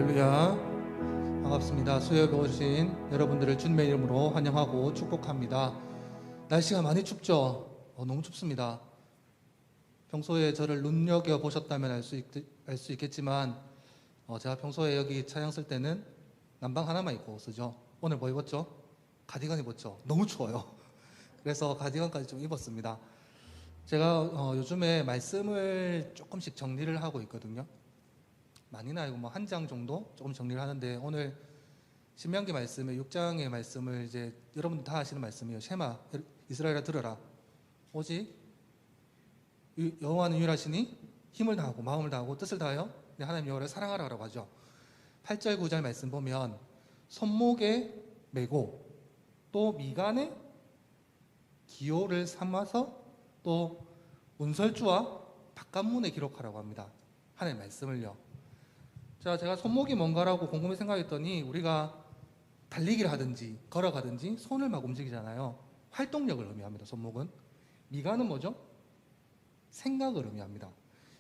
할렐루야. 반갑습니다. 수요일에 오신 여러분들을 주님의 이름으로 환영하고 축복합니다. 날씨가 많이 춥죠? 너무 춥습니다. 평소에 저를 눈여겨보셨다면 알 수 있겠지만 제가 평소에 여기 찬양 쓸 때는 남방 하나만 입고 쓰죠. 오늘 뭐 입었죠? 가디건 입었죠? 너무 추워요. 그래서 가디건까지 좀 입었습니다. 제가 요즘에 말씀을 조금씩 정리를 하고 있거든요. 많이는 아니고 뭐 한 장 정도 조금 정리를 하는데, 오늘 신명기 말씀의 6장의 말씀을 이제 여러분들 다 아시는 말씀이에요. 쉐마 이스라엘아 들어라, 오직 여호와는 유일하시니 힘을 다하고 마음을 다하고 뜻을 다하여 내 하나님 여호와를 사랑하라고 하죠. 8절 9절 말씀 보면 손목에 메고 또 미간에 기호를 삼아서 또 운설주와 바깥문에 기록하라고 합니다. 하나님 말씀을요. 자, 제가 손목이 뭔가라고 곰곰이 생각했더니, 우리가 달리기를 하든지 걸어가든지 손을 막 움직이잖아요. 활동력을 의미합니다. 손목은. 미간은 뭐죠? 생각을 의미합니다.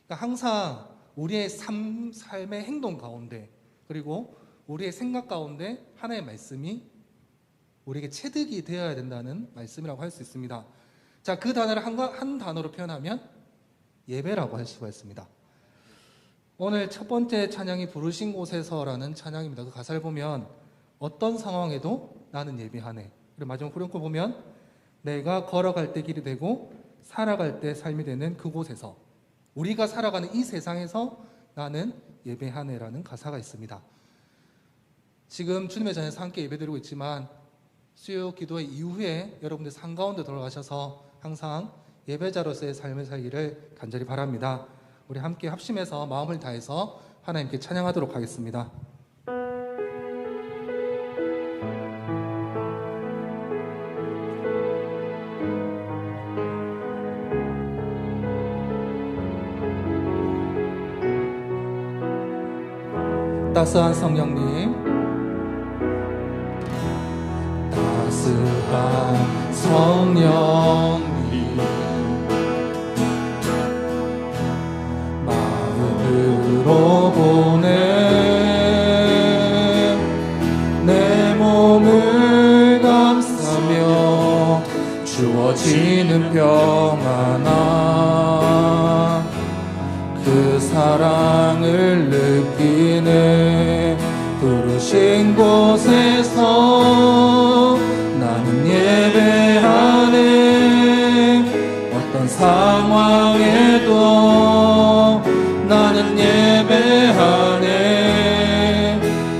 그러니까 항상 우리의 삶의 행동 가운데, 그리고 우리의 생각 가운데 하나의 말씀이 우리에게 체득이 되어야 된다는 말씀이라고 할 수 있습니다. 자, 그 단어를 한 단어로 표현하면 예배라고 할 수가 있습니다. 오늘 첫 번째 찬양이 부르신 곳에서라는 찬양입니다. 그 가사를 보면 어떤 상황에도 나는 예배하네. 그리고 마지막 후렴구 보면 내가 걸어갈 때 길이 되고 살아갈 때 삶이 되는 그곳에서, 우리가 살아가는 이 세상에서 나는 예배하네라는 가사가 있습니다. 지금 주님의 자녀에서 함께 예배드리고 있지만 수요 기도회 이후에 여러분들 산 가운데 돌아가셔서 항상 예배자로서의 삶을 살기를 간절히 바랍니다. 우리 함께 합심해서 마음을 다해서 하나님께 찬양하도록 하겠습니다. 따스한 성령님, 따스한 성령님, 마음으로 보내 내 몸을 감싸며 주어지는 평안함, 그 사랑을 느끼네. 부르신 곳에서 나는 예배하네. 어떤 상황에도 나는 예배하네.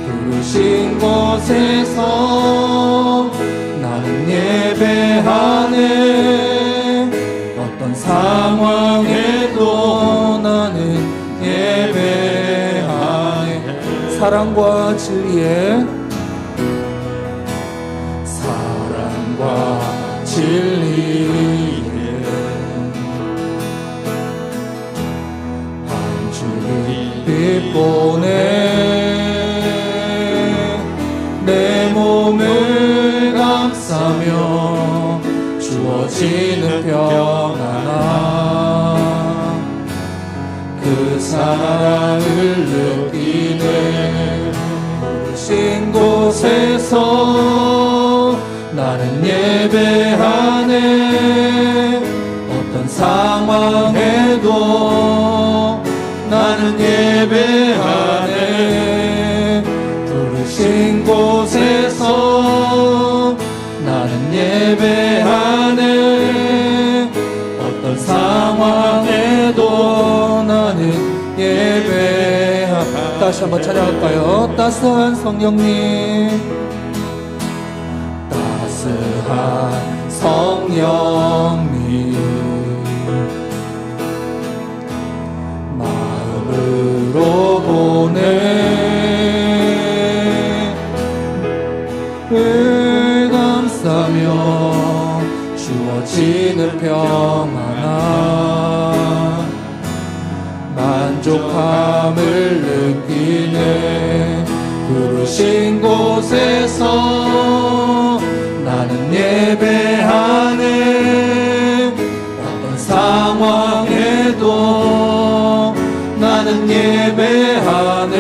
부르신 곳에서 나는 예배하네. 어떤 상황에도 나는 예배하네. 사랑과 진리에, 사랑과 진리에 한 줄기 빛 보내 내 몸을 감싸며 주어지는 평안함, 그 사랑을 느끼네. 부르신 곳에서 나는 예배하네. 어떤 상황에도 나는 예배하네. 부르신 곳에서 나는 예배하네. 어떤 상황에도 나는 예배하네. 다시 한번 찬양할까요? 따스한 성령님, 따스한 성령님, 마음으로 보내 을 감싸며 주어지는 평안함, 만족함을 느끼네. 부르신 곳에서 나는 예배하네. 어떤 상황에도 나는 예배하네.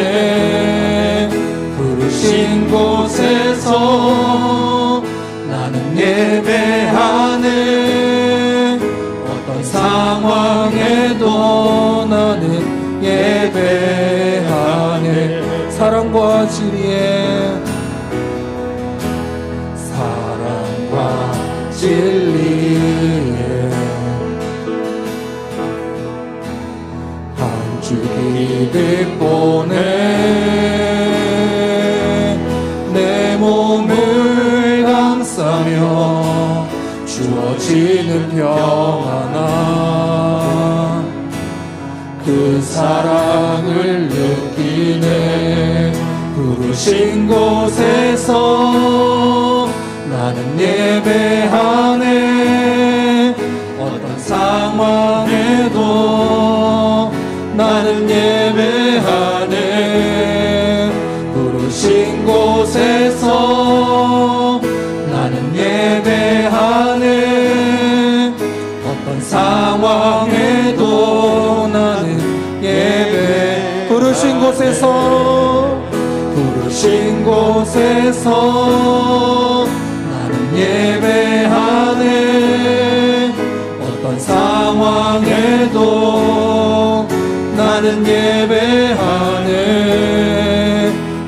진리에 한 줄기 빛 보내 내 몸을 감싸며 주어지는 평안아 그 사랑을 느끼네 부르신 곳에서 나는 예배하네 어떤 상황에도 나는 예배하네 부르신 곳에서 나는 예배하네 어떤 상황에도 나는 예배 부르신 곳에서 나는 예배하네 어떤 상황에도 나는 예배하네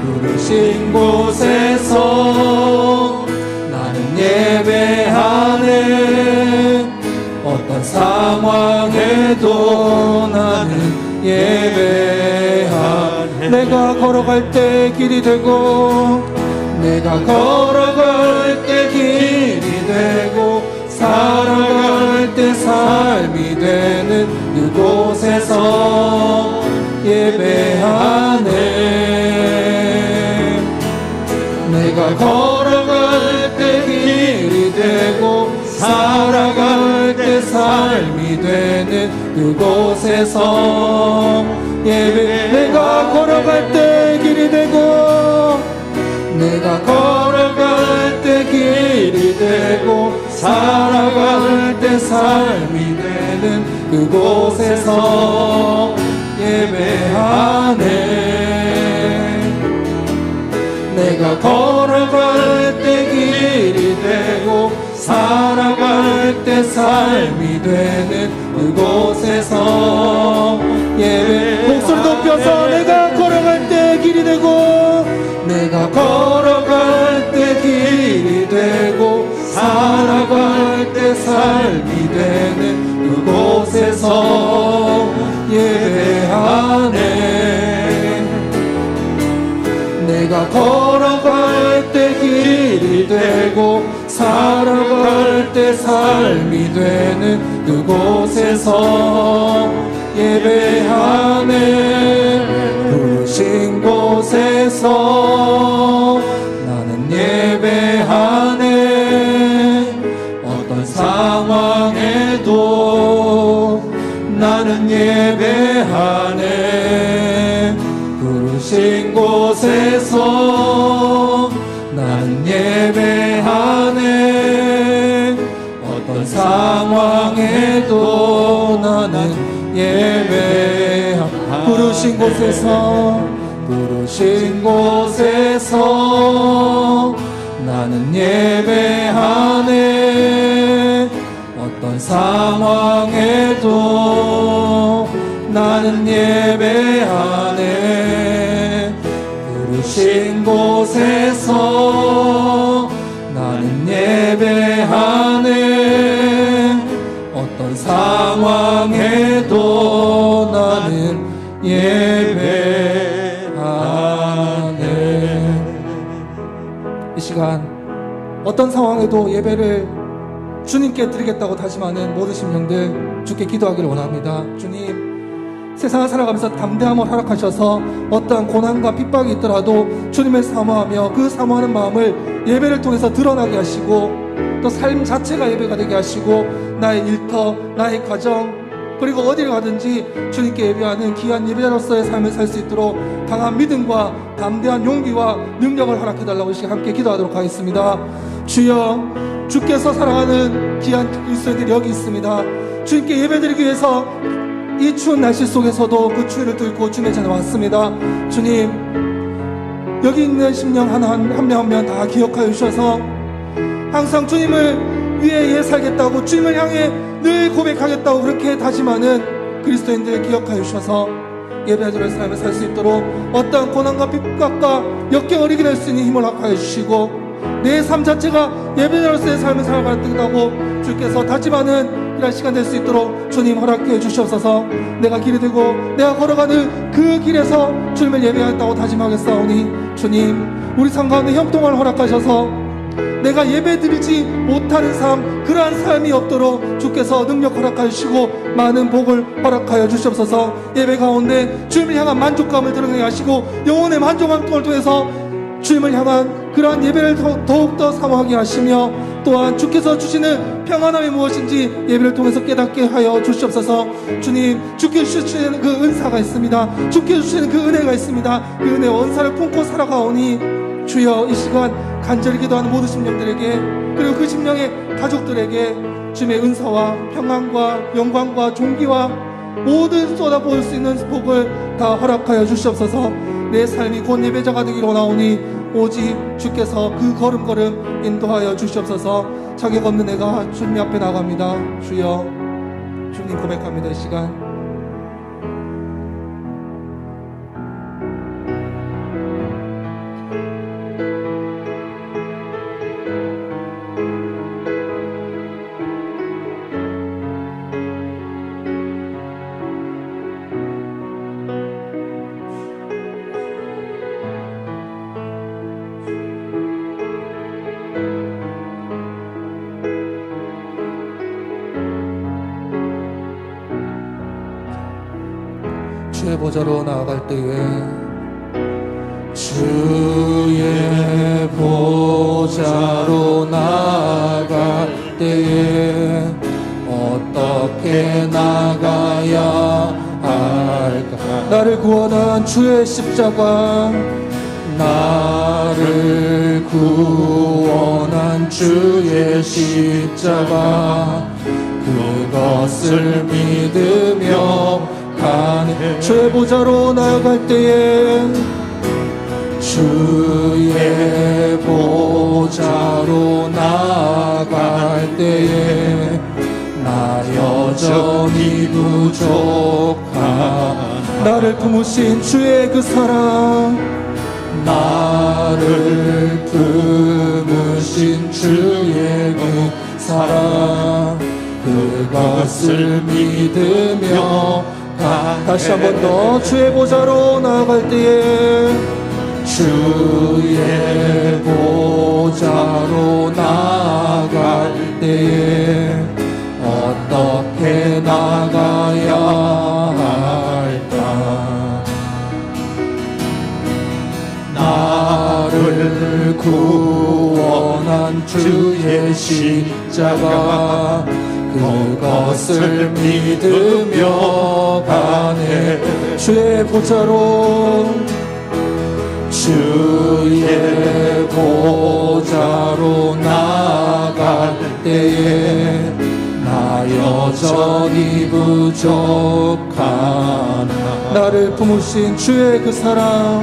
부르신 곳에서 나는 예배하네 어떤 상황에도 나는 예배하네 내가 걸어갈 때 길이 되고 내가 걸어갈 때 길이 되고 살아갈 때 삶이 되는 그곳에서 예배하네 내가 걸어갈 때 길이 되고 살아갈 때 삶이 되는 그곳에서 예배 내가 걸어갈 때 길이 되고 내가 걸어갈 때 길이 되고 살아갈 때 삶이 되는 그곳에서 예배하네 내가 걸어갈 때 길이 되고 살아갈 때 삶이 되는 그곳에서 예배 목소리 높여서 내가 걸어갈 때 길이 되고 내가 걸어갈 때 길이 되고 살아갈 때 삶이 되는 그곳에서 예배하네 내가 걸어갈 때 길이 되고 살아갈 때 삶이 되는 그곳에서 예배하네 부르신 곳에서 나는 예배하네 어떤 상황에도 나는 예배하네 부르신 곳에서 나는 예배하네 어떤 상황에도 나는 예배하네 부르신 곳에서 나는 예배하네 어떤 상황에도 나는 예배하네 부르신 곳에서 나는 예배하네 어떤 상황에도 나는 예배하네 이 시간 어떤 상황에도 예배를 주님께 드리겠다고 다짐하는 모든 심령들 주께 기도하기를 원합니다. 주님 세상을 살아가면서 담대함을 허락하셔서 어떠한 고난과 핍박이 있더라도 주님을 사모하며 그 사모하는 마음을 예배를 통해서 드러나게 하시고 또 삶 자체가 예배가 되게 하시고 나의 일터, 나의 가정 그리고 어디를 가든지 주님께 예배하는 귀한 예배자로서의 삶을 살 수 있도록 강한 믿음과 담대한 용기와 능력을 허락해달라고 이 시간 함께 기도하도록 하겠습니다. 주여 주께서 사랑하는 귀한 그리스도인들이 여기 있습니다. 주님께 예배드리기 위해서 이 추운 날씨 속에서도 그 추위를 뚫고 주님의 전에 왔습니다. 주님 여기 있는 심령 한 명 한 명 다 기억하여 주셔서 항상 주님을 위해 살겠다고 주님을 향해 늘 고백하겠다고 그렇게 다짐하는 그리스도인들 기억하여 주셔서 예배자들의 삶을 살 수 있도록 어떠한 고난과 핍박과 역경을 이겨낼 수 있는 힘을 허락하여 주시고 내 삶 자체가 예배자로서의 삶을 살아가겠다고 주께서 다짐하는 이런 시간 될 수 있도록 주님 허락해 주시옵소서. 내가 길이 되고 내가 걸어가는 그 길에서 주님을 예배하겠다고 다짐하겠사오니 주님 우리 삶 가운데 형통을 허락하셔서 내가 예배드리지 못하는 삶, 그러한 삶이 없도록 주께서 능력 허락하여 주시고 많은 복을 허락하여 주시옵소서. 예배 가운데 주님을 향한 만족감을 드러내게 하시고 영혼의 만족감을 통해서 주님을 향한 그러한 예배를 더욱더 사모하게 하시며 또한 주께서 주시는 평안함이 무엇인지 예배를 통해서 깨닫게 하여 주시옵소서. 주님, 주께 주시는 그 은사가 있습니다. 주께 주시는 그 은혜가 있습니다. 그 은혜와 은사를 품고 살아가오니 주여 이 시간 간절히 기도하는 모든 심령들에게 그리고 그 심령의 가족들에게 주님의 은사와 평안과 영광과 존귀와 모든 쏟아부을 수 있는 복을 다 허락하여 주시옵소서. 내 삶이 곧 예배자가 되기를 원하오니 오직 주께서 그 걸음걸음 인도하여 주시옵소서. 자격 없는 내가 주님 앞에 나갑니다. 주여, 주님 고백합니다. 이 시간 주의 보좌로 나아갈 때에 주의 보좌로 나아갈 때에 어떻게 나가야 할까? 나를 구원한 주의 십자가, 나를 구원한 주의 십자가, 그것을 믿으며 가는 주의 보좌로 나아갈 때에 주의 보좌로 나아갈 때에 나 여전히 부족한 나를 품으신 주의 그 사랑, 나를 품으신 주의 그 사랑, 그것을 믿으며 다시 한 번 더 주의 보좌로 나아갈 때에 주의 보좌로 나아갈 때에 어떻게 나가야 할까? 나를 구원한 주의 십자가, 그것을 믿으며 가네. 주의 보좌로 주의 보좌로 나아갈 때에 나 여전히 부족한 나를 품으신 주의 그 사랑,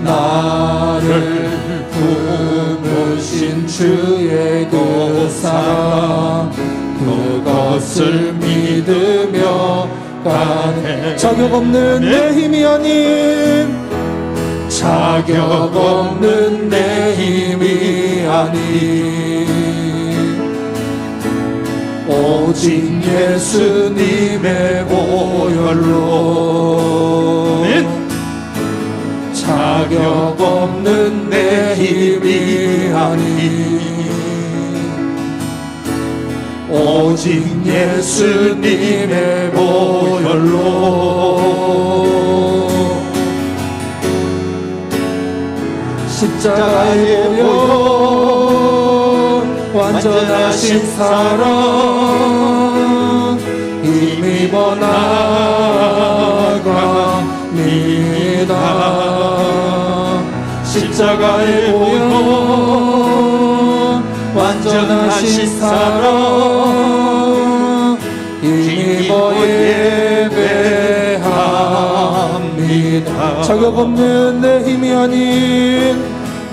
나를 품으신 주의 그 사랑, 그것을 믿으며 가네. 자격 없는 내 힘이 아닌, 자격 없는 내 힘이 아닌, 오직 예수님의 보혈로, 자격 없는 내 힘이 아닌, 오직 예수님의 보혈로, 십자가의 보혈 완전하신 사랑 힘입어 나갑니다. 십자가의 보혈 완전하신 사랑 힘입어 예배합니다. 자격 없는 내 힘이 아닌,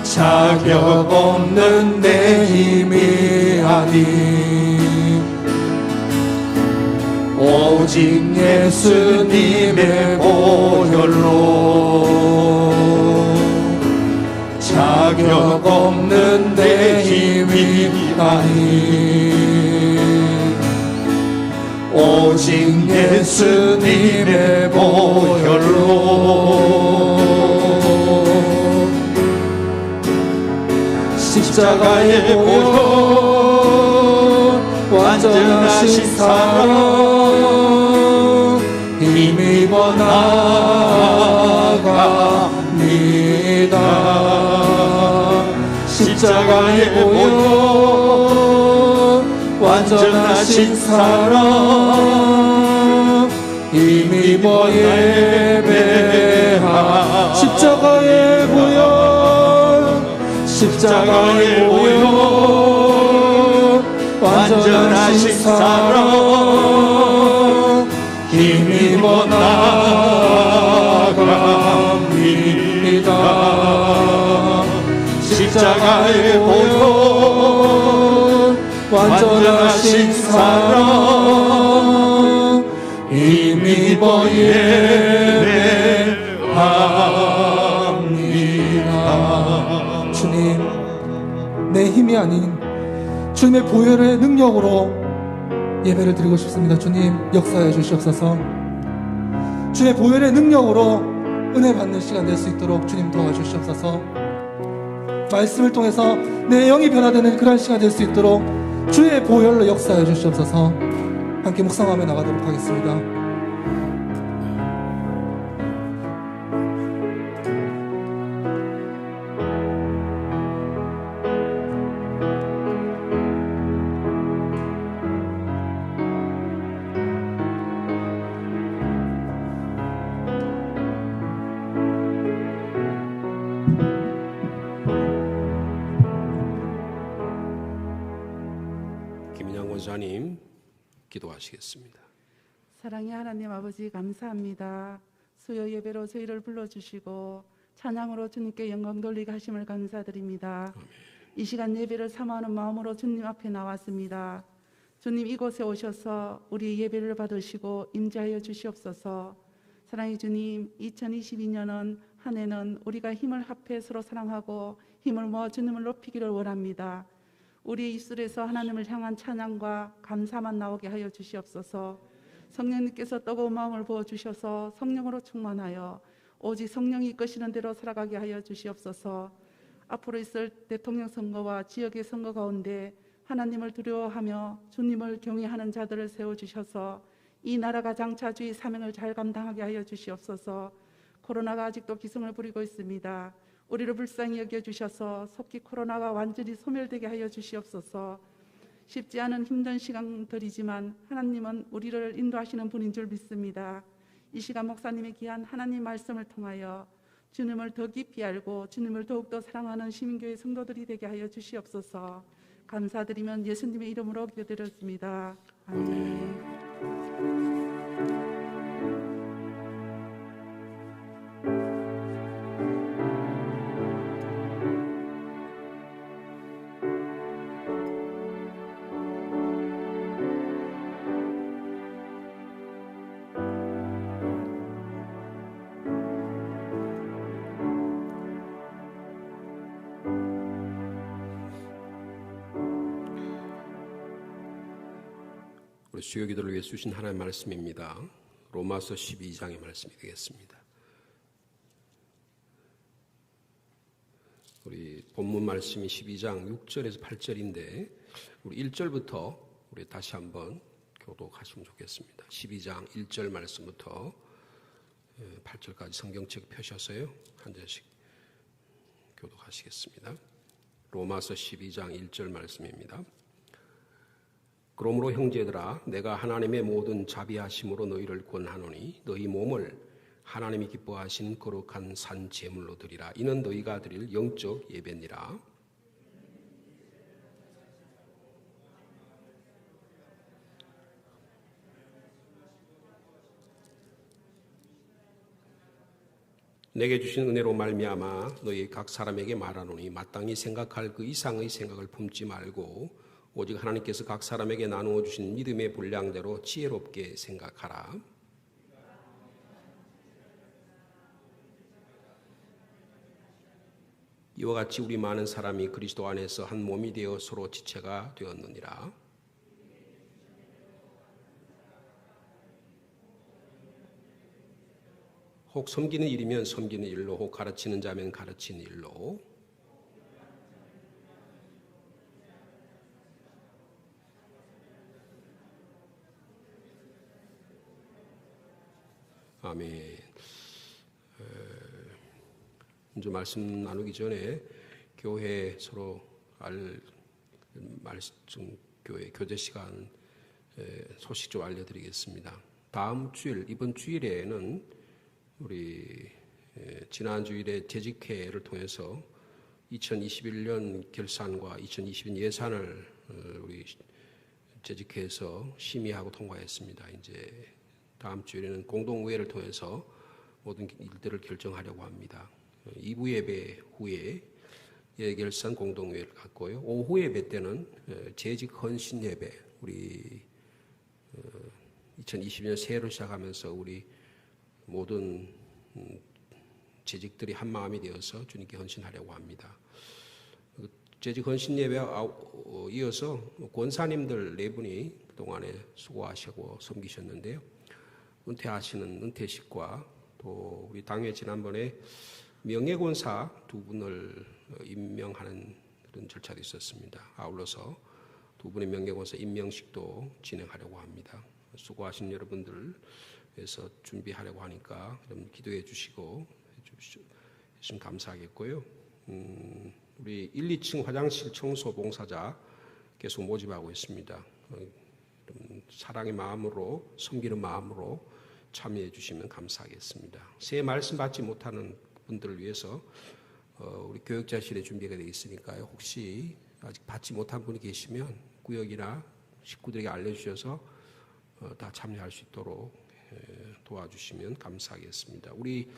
자격 없는 내 힘이 아닌, 오직 예수님의 보혈로, 자격 자격 없는 내 힘이 아니 오직 예수님의 보혈로 십자가의 보혈 완전하신 사랑 힘입어 나아갑니다. 십자가의 보혈 완전하신 사랑 힘입어 예배하 십자가의 보혈 십자가의 보혈 완전하신 사랑 힘입어 나아갑니다. 십자가의 보혈 완전하신 사랑 힘입어 예배합니다. 주님, 내 힘이 아닌 주님의 보혈의 능력으로 예배를 드리고 싶습니다. 주님, 역사해 주시옵소서. 주의 보혈의 능력으로 은혜 받는 시간 될 수 있도록 주님 도와주시옵소서. 말씀을 통해서 내 영이 변화되는 그런 시간 될 수 있도록 주의 보혈로 역사해 주시옵소서. 함께 묵상하며 나가도록 하겠습니다. 권사님 기도하시겠습니다. 사랑의 하나님 아버지 감사합니다. 수요 예배로 저희를 불러주시고 찬양으로 주님께 영광 돌리게 하심을 감사드립니다. 이 시간 예배를 사모하는 마음으로 주님 앞에 나왔습니다. 주님 이곳에 오셔서 우리 예배를 받으시고 임재하여 주시옵소서. 사랑의 주님, 2022년은 한 해는 우리가 힘을 합해 서로 사랑하고 힘을 모아 주님을 높이기를 원합니다. 우리의 입술에서 하나님을 향한 찬양과 감사만 나오게 하여 주시옵소서. 성령님께서 뜨거운 마음을 부어주셔서 성령으로 충만하여 오직 성령이 이끄시는 대로 살아가게 하여 주시옵소서. 앞으로 있을 대통령 선거와 지역의 선거 가운데 하나님을 두려워하며 주님을 경외하는 자들을 세워주셔서 이 나라가 장차 주의 사명을 잘 감당하게 하여 주시옵소서. 코로나가 아직도 기승을 부리고 있습니다. 우리를 불쌍히 여겨주셔서 속히 코로나가 완전히 소멸되게 하여 주시옵소서. 쉽지 않은 힘든 시간들이지만 하나님은 우리를 인도하시는 분인 줄 믿습니다. 이 시간 목사님의 귀한 하나님 말씀을 통하여 주님을 더 깊이 알고 주님을 더욱더 사랑하는 시민교회 성도들이 되게 하여 주시옵소서. 감사드리면 예수님의 이름으로 기도드렸습니다. 아멘. 우리 수요 기도를 위해 주신 하나님의 말씀입니다. 로마서 12장의 말씀이 되겠습니다. 우리 본문 말씀이 12장 6절에서 8절인데 우리 1절부터 우리 다시 한번 교독하시면 좋겠습니다. 12장 1절 말씀부터 8절까지 성경책 펴셔서요. 한 절씩 교독하시겠습니다. 로마서 12장 1절 말씀입니다. 그러므로 형제들아 내가 하나님의 모든 자비하심으로 너희를 권하노니 너희 몸을 하나님이 기뻐하신 거룩한 산 제물로 드리라. 이는 너희가 드릴 영적 예배니라. 내게 주신 은혜로 말미암아 너희 각 사람에게 말하노니 마땅히 생각할 그 이상의 생각을 품지 말고 오직 하나님께서 각 사람에게 나누어 주신 믿음의 분량대로 지혜롭게 생각하라. 이와 같이 우리 많은 사람이 그리스도 안에서 한 몸이 되어 서로 지체가 되었느니라. 혹 섬기는 일이면 섬기는 일로, 혹 가르치는 자면 가르치는 일로. 아멘. 이제 말씀 나누기 전에 교회 서로 말씀 교회 교제 시간 소식 좀 알려드리겠습니다. 다음 주일, 이번 주일에는 우리 지난 주일에 재직회를 통해서 2021년 결산과 2022년 예산을 우리 재직회에서 심의하고 통과했습니다. 이제 다음 주에는 공동의회를 통해서 모든 일들을 결정하려고 합니다. 2부 예배 후에 예결산 공동의회를 갖고요. 오후 예배 때는 재직 헌신 예배, 우리 2020년 새해로 시작하면서 우리 모든 재직들이 한 마음이 되어서 주님께 헌신하려고 합니다. 재직 헌신 예배에 이어서 권사님들 네 분이 그동안에 수고하시고 섬기셨는데요. 은퇴하시는 은퇴식과 또 우리 당회 지난번에 명예권사 두 분을 임명하는 그런 절차도 있었습니다. 아울러서 두 분의 명예권사 임명식도 진행하려고 합니다. 수고하신 여러분들 위해서 준비하려고 하니까 여러분 기도해 주시고 해주시면 감사하겠고요. 우리 1, 2층 화장실 청소 봉사자 계속 모집하고 있습니다. 사랑의 마음으로, 섬기는 마음으로 참여해 주시면 감사하겠습니다. 새해 말씀 받지 못하는 분들을 위해서 우리 교육자실에 준비가 되어 있으니까요. 혹시 아직 받지 못한 분이 계시면 구역이나 식구들에게 알려주셔서 다 참여할 수 있도록 도와주시면 감사하겠습니다. 우리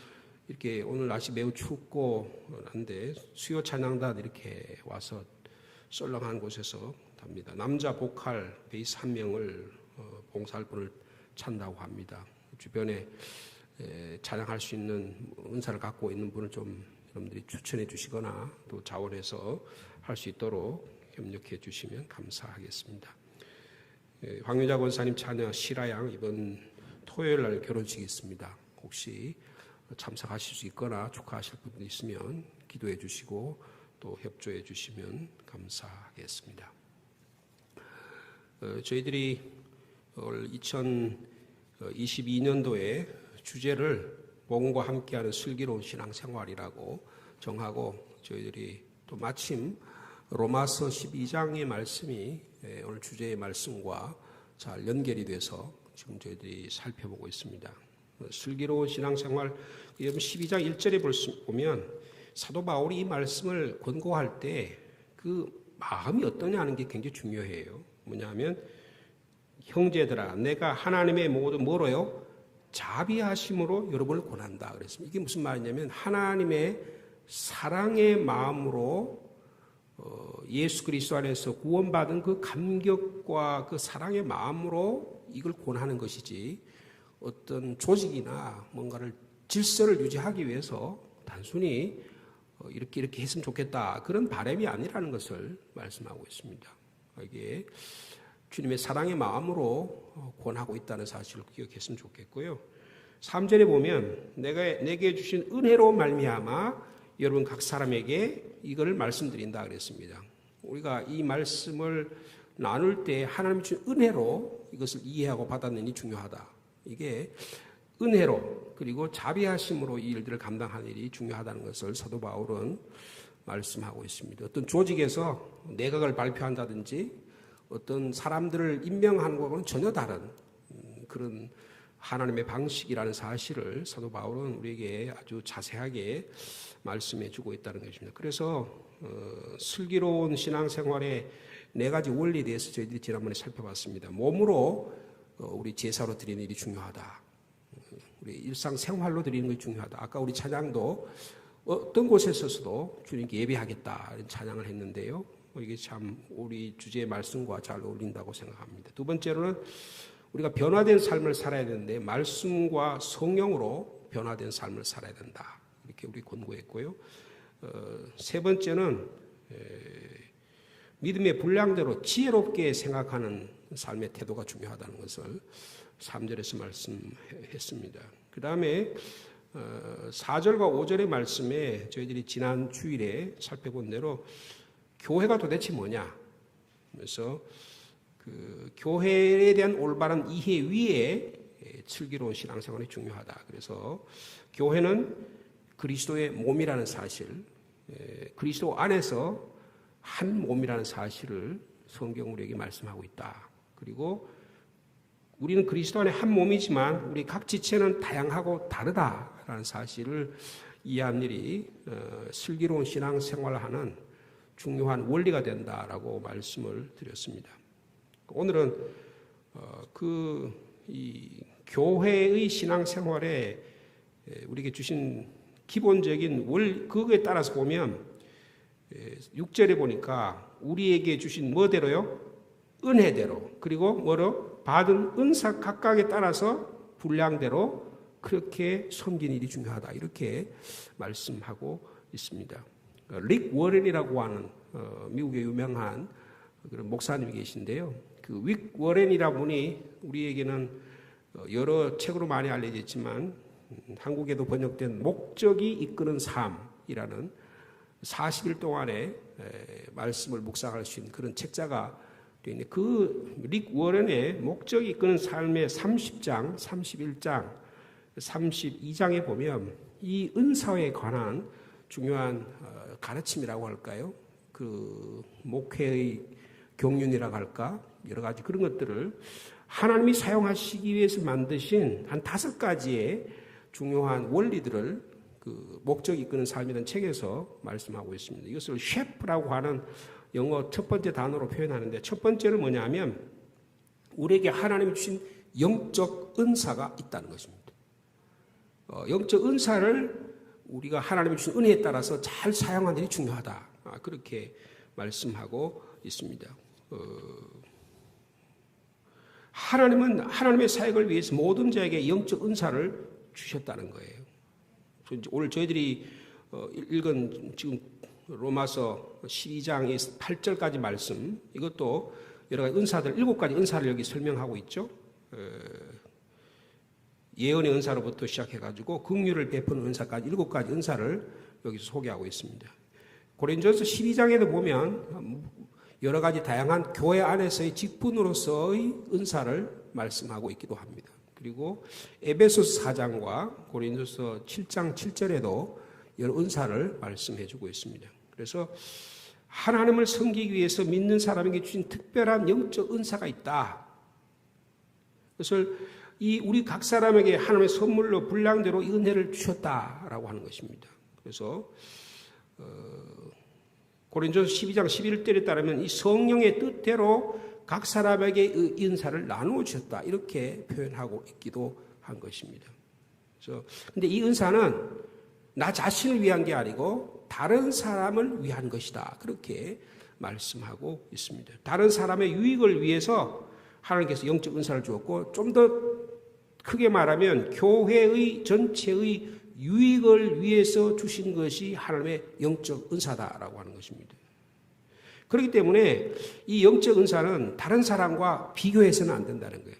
이렇게 오늘 날씨 매우 춥고 한데 수요 찬양단 이렇게 와서 썰렁한 곳에서 합니다. 남자 보컬 베이스 한 명을 봉사할 분을 찾는다고 합니다. 주변에 찬양할 수 있는 은사를 갖고 있는 분을 좀 여러분들이 추천해 주시거나 또 자원해서 할 수 있도록 협력해 주시면 감사하겠습니다. 황유자 권사님 자녀 시라양 이번 토요일 날 결혼식이 있습니다. 혹시 참석하실 수 있거나 축하하실 분이 있으면 기도해 주시고 또 협조해 주시면 감사하겠습니다. 저희들이 올 2022년도에 주제를 복음과 함께하는 슬기로운 신앙생활이라고 정하고 저희들이 또 마침 로마서 12장의 말씀이 오늘 주제의 말씀과 잘 연결이 돼서 지금 저희들이 살펴보고 있습니다. 슬기로운 신앙생활 12장 1절에 보면 사도 바울이 이 말씀을 권고할 때 그 마음이 어떠냐 하는 게 굉장히 중요해요. 뭐냐면 형제들아 내가 하나님의 모든 뭐로요? 자비하심으로 여러분을 권한다 그랬습니다. 이게 무슨 말이냐면 하나님의 사랑의 마음으로 예수 그리스도 안에서 구원받은 그 감격과 그 사랑의 마음으로 이걸 권하는 것이지 어떤 조직이나 뭔가를 질서를 유지하기 위해서 단순히 이렇게 했으면 좋겠다 그런 바람이 아니라는 것을 말씀하고 있습니다. 이게 주님의 사랑의 마음으로 권하고 있다는 사실을 기억했으면 좋겠고요. 3절에 보면 내게 주신 은혜로 말미암아 여러분 각 사람에게 이걸 말씀드린다 그랬습니다. 우리가 이 말씀을 나눌 때 하나님이 주신 은혜로 이것을 이해하고 받아내니 중요하다. 이게 은혜로 그리고 자비하심으로 이 일들을 감당하는 일이 중요하다는 것을 사도 바울은 말씀하고 있습니다. 어떤 조직에서 내각을 발표한다든지 어떤 사람들을 임명하는 것과는 전혀 다른 그런 하나님의 방식이라는 사실을 사도 바울은 우리에게 아주 자세하게 말씀해 주고 있다는 것입니다. 그래서 슬기로운 신앙생활의 4가지 원리에 대해서 저희들이 지난번에 살펴봤습니다. 몸으로 우리 제사로 드리는 일이 중요하다. 우리 일상생활로 드리는 것이 중요하다. 아까 우리 찬양도 어떤 곳에 서서도 주님께 예배하겠다 이런 찬양을 했는데요. 이게 참 우리 주제의 말씀과 잘 어울린다고 생각합니다. 두 번째로는 우리가 변화된 삶을 살아야 되는데 말씀과 성령으로 변화된 삶을 살아야 된다. 이렇게 우리 권고했고요. 세 번째는 믿음의 분량대로 지혜롭게 생각하는 삶의 태도가 중요하다는 것을 3절에서 말씀했습니다. 그 다음에 4절과 5절의 말씀에 저희들이 지난 주일에 살펴본 대로 교회가 도대체 뭐냐, 그래서 그 교회에 대한 올바른 이해 위에 슬기로운 신앙생활이 중요하다. 그래서 교회는 그리스도의 몸이라는 사실, 그리스도 안에서 한 몸이라는 사실을 성경 우리에게 말씀하고 있다. 그리고 우리는 그리스도 안에 한 몸이지만 우리 각 지체는 다양하고 다르다라는 사실을 이해한 일이 슬기로운 신앙생활을 하는 중요한 원리가 된다라고 말씀을 드렸습니다. 오늘은 이 교회의 신앙생활에 우리에게 주신 기본적인 그거에 따라서 보면 6절에 보니까 우리에게 주신 뭐대로요? 은혜대로. 그리고 뭐로? 받은 은사 각각에 따라서 분량대로 그렇게 섬기는 일이 중요하다. 이렇게 말씀하고 있습니다. 릭 워렌이라고 하는 미국의 유명한 그런 목사님이 계신데요. 그 릭 워렌이라는 분이 우리에게는 여러 책으로 많이 알려져 있지만 한국에도 번역된 목적이 이끄는 삶이라는 40일 동안의 말씀을 묵상할 수 있는 그런 책자가 되어 있는데 그 릭 워렌의 목적이 이끄는 삶의 30장, 31장, 32장에 보면 이 은사에 관한 중요한 가르침이라고 할까요? 그 목회의 경륜이라고 할까? 여러 가지 그런 것들을 하나님이 사용하시기 위해서 만드신 한 5가지의 중요한 원리들을 그 목적이 이끄는 삶이라는 책에서 말씀하고 있습니다. 이것을 셰프라고 하는 영어 첫 번째 단어로 표현하는데 첫 번째는 뭐냐면 우리에게 하나님이 주신 영적 은사가 있다는 것입니다. 영적 은사를 우리가 하나님이 주신 은혜에 따라서 잘 사용하는 일이 중요하다. 그렇게 말씀하고 있습니다. 하나님은 하나님의 사역을 위해서 모든 자에게 영적 은사를 주셨다는 거예요. 오늘 저희들이 읽은 지금 로마서 12장의 8절까지 말씀, 이것도 여러 가지 은사들, 7가지 은사를 여기 설명하고 있죠. 예언의 은사로부터 시작해가지고 긍휼을 베푸는 은사까지 7가지 은사를 여기서 소개하고 있습니다. 고린도전서 12장에도 보면 여러 가지 다양한 교회 안에서의 직분으로서의 은사를 말씀하고 있기도 합니다. 그리고 에베소서 4장과 고린도서 7장 7절에도 여러 은사를 말씀해 주고 있습니다. 그래서 하나님을 섬기기 위해서 믿는 사람에게 주신 특별한 영적 은사가 있다. 그것을 우리 각 사람에게 하나님의 선물로 분량대로 이 은혜를 주셨다라고 하는 것입니다. 그래서 고린도서 12장 11절에 따르면 이 성령의 뜻대로 각 사람에게 이 은사를 나누어 주셨다. 이렇게 표현하고 있기도 한 것입니다. 그래서 근데 이 은사는 나 자신을 위한 게 아니고 다른 사람을 위한 것이다. 그렇게 말씀하고 있습니다. 다른 사람의 유익을 위해서 하나님께서 영적 은사를 주었고 좀 더 크게 말하면 교회의 전체의 유익을 위해서 주신 것이 하나님의 영적 은사다라고 하는 것입니다. 그렇기 때문에 이 영적 은사는 다른 사람과 비교해서는 안 된다는 거예요.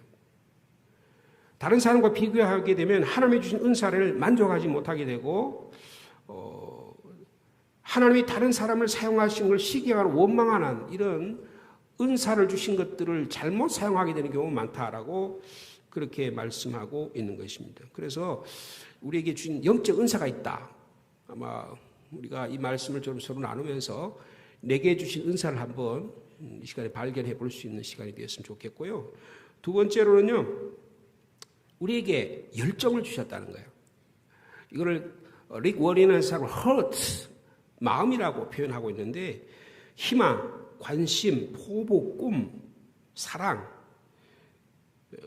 다른 사람과 비교하게 되면 하나님이 주신 은사를 만족하지 못하게 되고 하나님이 다른 사람을 사용하신 걸 시기하고 원망하는 이런 은사를 주신 것들을 잘못 사용하게 되는 경우가 많다라고 그렇게 말씀하고 있는 것입니다. 그래서 우리에게 주신 영적 은사가 있다. 아마 우리가 이 말씀을 좀 서로 나누면서 내게 주신 은사를 한번 이 시간에 발견해 볼 수 있는 시간이 되었으면 좋겠고요. 두 번째로는요, 우리에게 열정을 주셨다는 거예요. 이거를 릭 워렌이라는 사람을 hurt, 마음이라고 표현하고 있는데 희망, 관심, 포부, 꿈, 사랑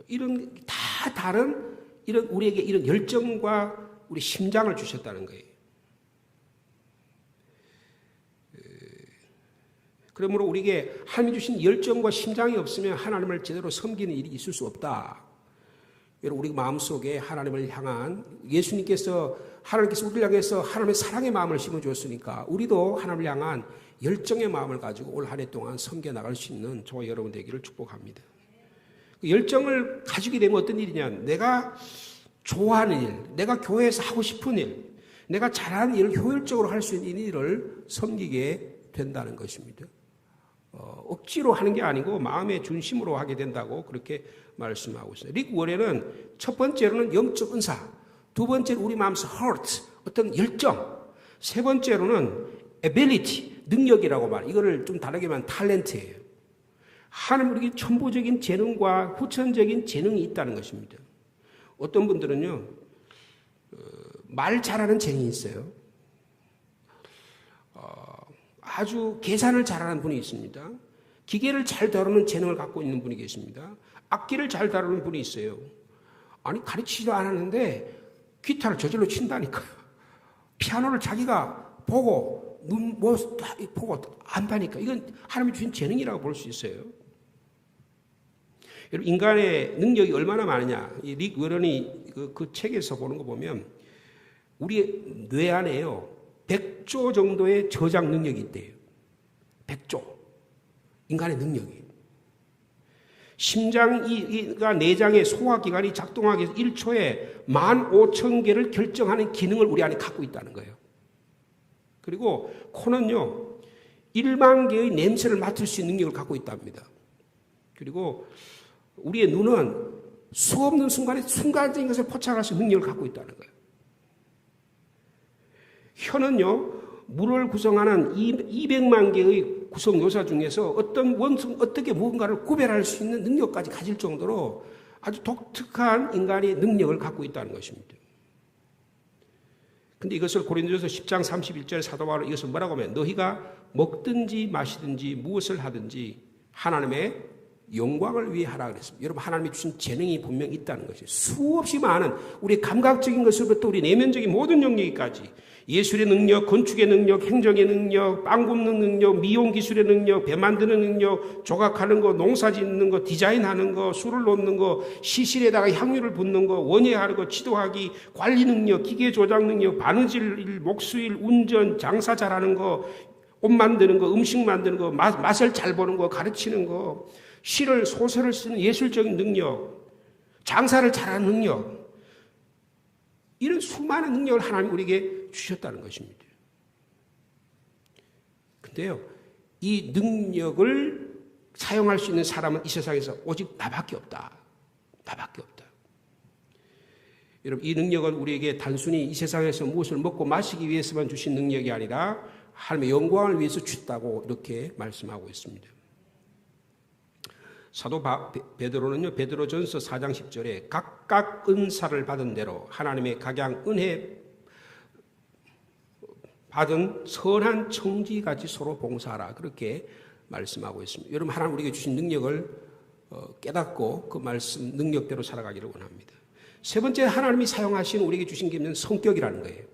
이런 다 다른 이런 우리에게 이런 열정과 우리 심장을 주셨다는 거예요. 그러므로 우리에게 하나님이 주신 열정과 심장이 없으면 하나님을 제대로 섬기는 일이 있을 수 없다. 여러분, 우리 마음속에 하나님을 향한 하나님께서 우리를 향해서 하나님의 사랑의 마음을 심어주었으니까 우리도 하나님을 향한 열정의 마음을 가지고 올 한 해 동안 섬겨나갈 수 있는 저와 여러분 되기를 축복합니다. 그 열정을 가지게 되면 어떤 일이냐, 내가 좋아하는 일, 내가 교회에서 하고 싶은 일, 내가 잘하는 일을 효율적으로 할 수 있는 일을 섬기게 된다는 것입니다. 억지로 하는 게 아니고 마음의 중심으로 하게 된다고 그렇게 말씀하고 있어요. 릭 워렌은 첫 번째로는 영적 은사, 두 번째는 우리 마음속 heart, 어떤 열정, 세 번째로는 ability, 능력이라고 말해요. 이거를 좀 다르게 말하면 탤런트예요. 하나님 우리에게 천부적인 재능과 후천적인 재능이 있다는 것입니다. 어떤 분들은요, 말 잘하는 재능이 있어요. 아주 계산을 잘하는 분이 있습니다. 기계를 잘 다루는 재능을 갖고 있는 분이 계십니다. 악기를 잘 다루는 분이 있어요. 아니, 가르치지도 않았는데 기타를 저절로 친다니까요. 피아노를 자기가 보고 보고 안다니까. 이건 하나님이 주신 재능이라고 볼 수 있어요. 여러분, 인간의 능력이 얼마나 많으냐. 이 릭 워런이 그 책에서 보는 거 보면 우리의 뇌 안에요, 100조 정도의 저장 능력이 있대요. 100조. 인간의 능력이. 심장과 내장의 소화기관이 작동하기 위해서 1초에 15,000개를 결정하는 기능을 우리 안에 갖고 있다는 거예요. 그리고 코는요, 1만 개의 냄새를 맡을 수 있는 능력을 갖고 있답니다. 그리고 우리의 눈은 수없는 순간에 순간적인 것을 포착할 수 있는 능력을 갖고 있다는 거예요. 혀는요, 물을 구성하는 200만 개의 구성 요소 중에서 어떻게 무언가를 구별할 수 있는 능력까지 가질 정도로 아주 독특한 인간의 능력을 갖고 있다는 것입니다. 근데 이것을 고린도전서 10장 31절에 사도 바울은 이것을 뭐라고 하면, 너희가 먹든지 마시든지 무엇을 하든지 하나님의 영광을 위해 하라 그랬습니다. 여러분, 하나님이 주신 재능이 분명히 있다는 것이에요. 수없이 많은 우리 감각적인 것으로부터 우리 내면적인 모든 영역까지, 예술의 능력, 건축의 능력, 행정의 능력, 빵 굽는 능력, 미용 기술의 능력, 배 만드는 능력, 조각하는 거, 농사 짓는 거, 디자인하는 거, 술을 놓는 거, 시실에다가 향유를 붓는 거, 원예하는 거, 지도하기, 관리 능력, 기계 조작 능력, 바느질 일, 목수일, 운전, 장사 잘하는 거, 옷 만드는 거, 음식 만드는 거, 맛을 잘 보는 거, 가르치는 거, 시를, 소설을 쓰는 예술적인 능력, 장사를 잘하는 능력, 이런 수많은 능력을 하나님이 우리에게 주셨다는 것입니다. 근데요, 이 능력을 사용할 수 있는 사람은 이 세상에서 오직 나밖에 없다. 나밖에 없다. 여러분, 이 능력은 우리에게 단순히 이 세상에서 무엇을 먹고 마시기 위해서만 주신 능력이 아니라 하나님의 영광을 위해서 주셨다고 이렇게 말씀하고 있습니다. 사도 베드로는요, 베드로전서 4장 10절에 각각 은사를 받은 대로 하나님의 각양 은혜 받은 선한 청지같이 서로 봉사하라, 그렇게 말씀하고 있습니다. 여러분, 하나님 우리에게 주신 능력을 깨닫고 그 말씀 능력대로 살아가기를 원합니다. 세 번째, 하나님이 사용하신 우리에게 주신 게 있는 성격이라는 거예요.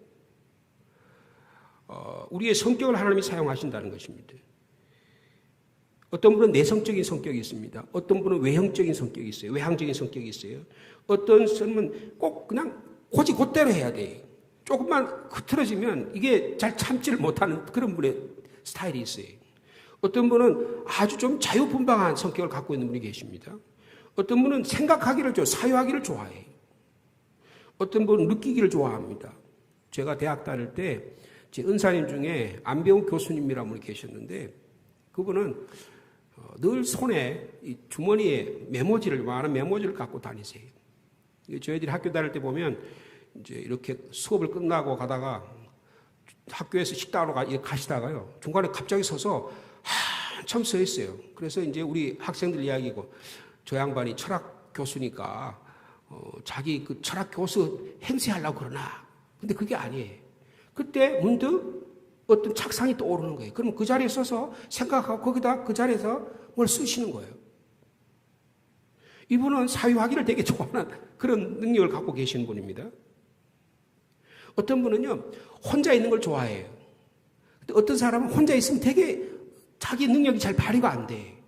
우리의 성격을 하나님이 사용하신다는 것입니다. 어떤 분은 내성적인 성격이 있습니다. 어떤 분은 외형적인 성격이 있어요. 외향적인 성격이 있어요. 어떤 사람은 꼭 그냥 곧대로 해야 돼. 조금만 흐트러지면 이게 잘 참지를 못하는 그런 분의 스타일이 있어요. 어떤 분은 아주 좀 자유분방한 성격을 갖고 있는 분이 계십니다. 어떤 분은 생각하기를 사유하기를 좋아해요. 어떤 분은 느끼기를 좋아합니다. 제가 대학 다닐 때 제 은사님 중에 안병우 교수님이라는 분이 계셨는데, 그분은 늘 손에 이 주머니에 많은 메모지를 갖고 다니세요. 저희들이 학교 다닐 때 보면 이제 이렇게 수업을 끝나고 가다가 학교에서 식당으로 가시다가요, 중간에 갑자기 서서 한참 서 있어요. 그래서 이제 우리 학생들 이야기고, 저 양반이 철학 교수니까 자기 그 철학 교수 행세하려고 그러나. 근데 그게 아니에요. 그때 문득 어떤 착상이 떠오르는 거예요. 그럼 그 자리에 서서 생각하고 거기다 그 자리에서 뭘 쓰시는 거예요. 이분은 사유하기를 되게 좋아하는 그런 능력을 갖고 계시는 분입니다. 어떤 분은요, 혼자 있는 걸 좋아해요. 근데 어떤 사람은 혼자 있으면 되게 자기 능력이 잘 발휘가 안 돼.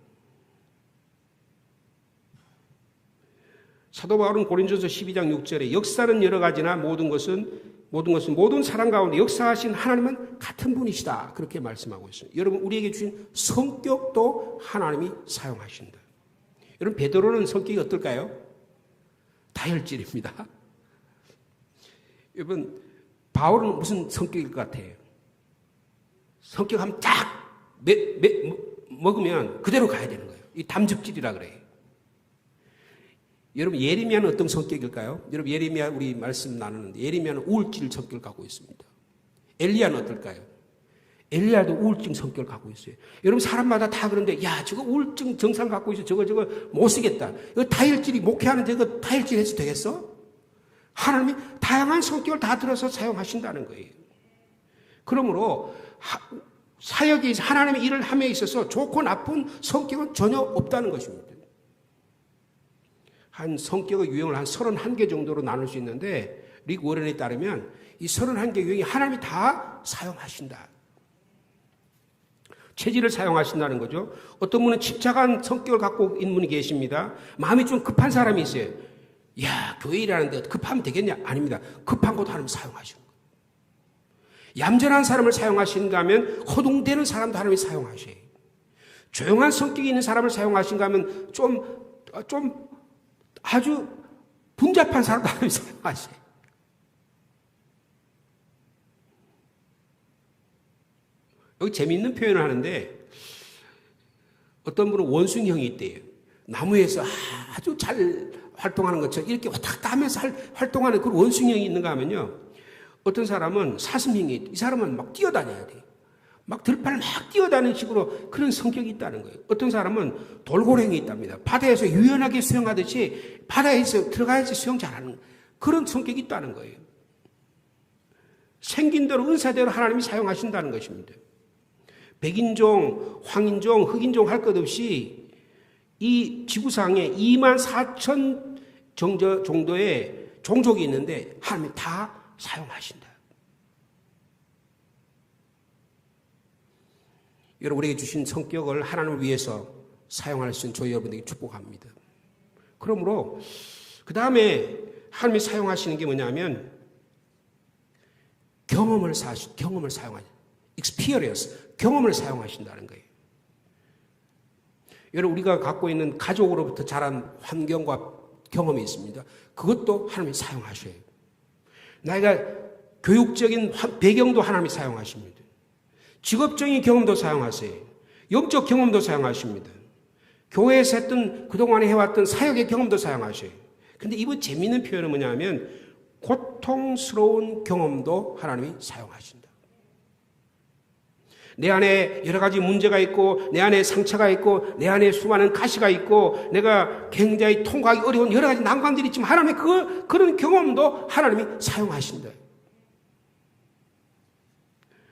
사도 바울은 고린도서 12장 6절에 역사는 여러 가지나 모든 사람 가운데 역사하신 하나님은 같은 분이시다. 그렇게 말씀하고 있습니다. 여러분, 우리에게 주신 성격도 하나님이 사용하신다. 여러분, 베드로는 성격이 어떨까요? 다혈질입니다. 여러분, 바울은 무슨 성격일 것 같아요? 성격 한번 딱 먹으면 그대로 가야 되는 거예요. 이 담즙질이라 그래요. 여러분, 예레미야는 어떤 성격일까요? 여러분, 예레미야 우리 말씀 나누는데 예레미야는 우울질 성격을 갖고 있습니다. 엘리야는 어떨까요? 엘리야도 우울증 성격을 갖고 있어요. 여러분, 사람마다 다 그런데 야, 저거 우울증 증상 갖고 있어. 저거 못 쓰겠다. 이거 다혈질이 목회하는 저거 다혈질 해서 되겠어? 하나님이 다양한 성격을 다 들어서 사용하신다는 거예요. 그러므로 사역이 하나님의 일을 함에 있어서 좋고 나쁜 성격은 전혀 없다는 것입니다. 한 성격의 유형을 한 31개 정도로 나눌 수 있는데 릭 워런에 따르면 이 31개 유형이 하나님이 다 사용하신다. 체질을 사용하신다는 거죠. 어떤 분은 침착한 성격을 갖고 있는 분이 계십니다. 마음이 좀 급한 사람이 있어요. 야, 교회 일하는데 급하면 되겠냐? 아닙니다. 급한 것도 하나님 사용하시는 거예요. 얌전한 사람을 사용하신가 하면 허둥대는 사람도 하나님이 사용하셔요. 조용한 성격이 있는 사람을 사용하신가 하면 좀 아주 분잡한 사람도 하나님이 사용하셔요. 여기 재미있는 표현을 하는데 어떤 분은 원숭이형이 있대요. 나무에서 아주 잘 활동하는 것처럼 이렇게 왔다 갔다 하면서 활동하는 그런 원숭이형이 있는가 하면요. 어떤 사람은 사슴형이 있다. 이 사람은 막 뛰어다녀야 돼. 막 들판을 막 뛰어다니는 식으로 그런 성격이 있다는 거예요. 어떤 사람은 돌고래형이 있답니다. 바다에서 유연하게 수영하듯이 바다에서 들어가야지 수영 잘하는 그런 성격이 있다는 거예요. 생긴 대로 은사대로 하나님이 사용하신다는 것입니다. 백인종, 황인종, 흑인종 할 것 없이 이 지구상에 24,000 정도의 종족이 있는데 하나님이 다 사용하신다. 여러분에게 주신 성격을 하나님을 위해서 사용할 수 있는 저희 여러분에게 축복합니다. 그러므로 그 다음에 하나님이 사용하시는 게 뭐냐면 경험을 사용하는 experience, 경험을 사용하신다는 거예요. 여러분, 우리가 갖고 있는 가족으로부터 자란 환경과 경험이 있습니다. 그것도 하나님이 사용하셔요. 나이가 교육적인 배경도 하나님이 사용하십니다. 직업적인 경험도 사용하세요. 영적 경험도 사용하십니다. 교회에서 했던 그동안에 해왔던 사역의 경험도 사용하셔요. 그런데 이번 재미있는 표현은 뭐냐면 고통스러운 경험도 하나님이 사용하신다. 내 안에 여러 가지 문제가 있고 내 안에 상처가 있고 내 안에 수많은 가시가 있고 내가 굉장히 통과하기 어려운 여러 가지 난관들이 있지만 하나님의 그런 경험도 하나님이 사용하신다.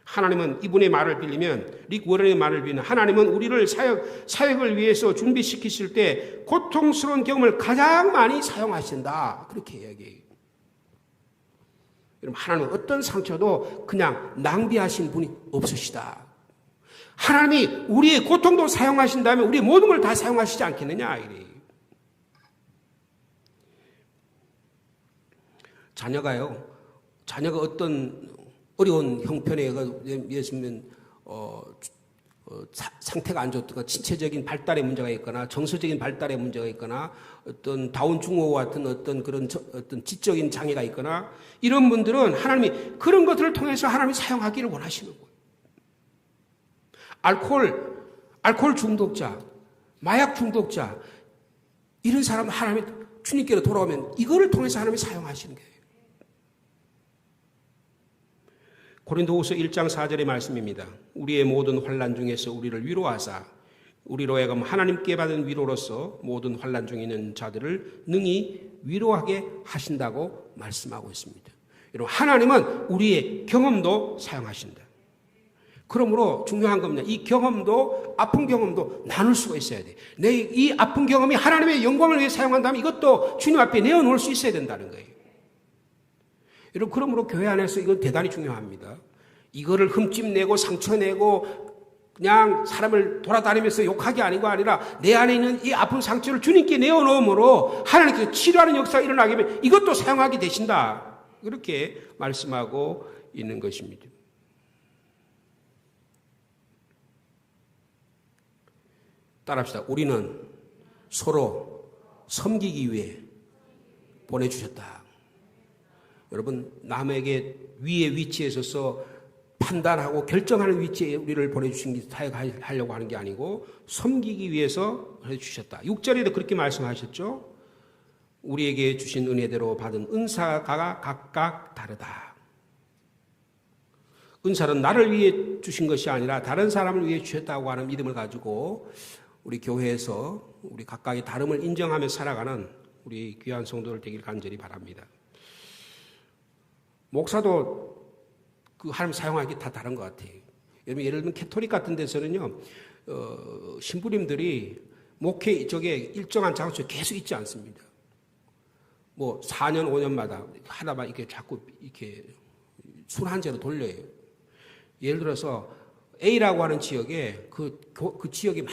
하나님은 이분의 말을 빌리면 릭 워런의 말을 빌리면 하나님은 우리를 사역을 위해서 준비시키실 때 고통스러운 경험을 가장 많이 사용하신다. 그렇게 이야기해요. 여러분, 하나님은 어떤 상처도 그냥 낭비하신 분이 없으시다. 하나님이 우리의 고통도 사용하신다면 우리의 모든 걸 다 사용하시지 않겠느냐. 이래. 자녀가 어떤 어려운 형편에 예수면 상태가 안 좋다가 신체적인 발달에 문제가 있거나 정서적인 발달에 문제가 있거나 어떤 다운 증후와 같은 어떤 그런 어떤 지적인 장애가 있거나 이런 분들은 하나님이 그런 것들을 통해서 하나님이 사용하기를 원하시는 거예요. 알코올 중독자, 마약 중독자 이런 사람은 하나님이 주님께로 돌아오면 이거를 통해서 하나님이 사용하시는 거예요. 고린도후서 1장 4절의 말씀입니다. 우리의 모든 환난 중에서 우리를 위로하사 우리로 하여금 하나님께 받은 위로로서 모든 환난 중에 있는 자들을 능히 위로하게 하신다고 말씀하고 있습니다. 여러분, 하나님은 우리의 경험도 사용하신다. 그러므로 중요한 겁니다. 이 경험도 아픈 경험도 나눌 수가 있어야 돼. 내 이 아픈 경험이 하나님의 영광을 위해 사용한다면 이것도 주님 앞에 내어놓을 수 있어야 된다는 거예요. 여러분, 그러므로 교회 안에서 이건 대단히 중요합니다. 이거를 흠집내고 상처내고 그냥 사람을 돌아다니면서 욕하기 아니라 내 안에 있는 이 아픈 상처를 주님께 내어놓음으로 하나님께서 치료하는 역사가 일어나게 되면 이것도 사용하게 되신다. 그렇게 말씀하고 있는 것입니다. 따라합시다. 우리는 서로 섬기기 위해 보내주셨다. 여러분, 남에게 위에 위치에 서서 판단하고 결정하는 위치에 우리를 보내주신 게 사역하려고 하는 게 아니고 섬기기 위해서 보내주셨다. 6절에도 그렇게 말씀하셨죠. 우리에게 주신 은혜대로 받은 은사가 각각 다르다. 은사는 나를 위해 주신 것이 아니라 다른 사람을 위해 주셨다고 하는 믿음을 가지고 우리 교회에서 우리 각각의 다름을 인정하며 살아가는 우리 귀한 성도들 되길 간절히 바랍니다. 목사도 그 하나님 사용하는 게 다 다른 것 같아요. 예를 들면 캐토릭 같은 데서는요, 신부님들이 목회 쪽에 일정한 장소에 계속 있지 않습니다. 뭐 4년, 5년마다 하나만 이렇게 자꾸 이렇게 순환제로 돌려요. 예를 들어서 A라고 하는 지역에 그 지역이 막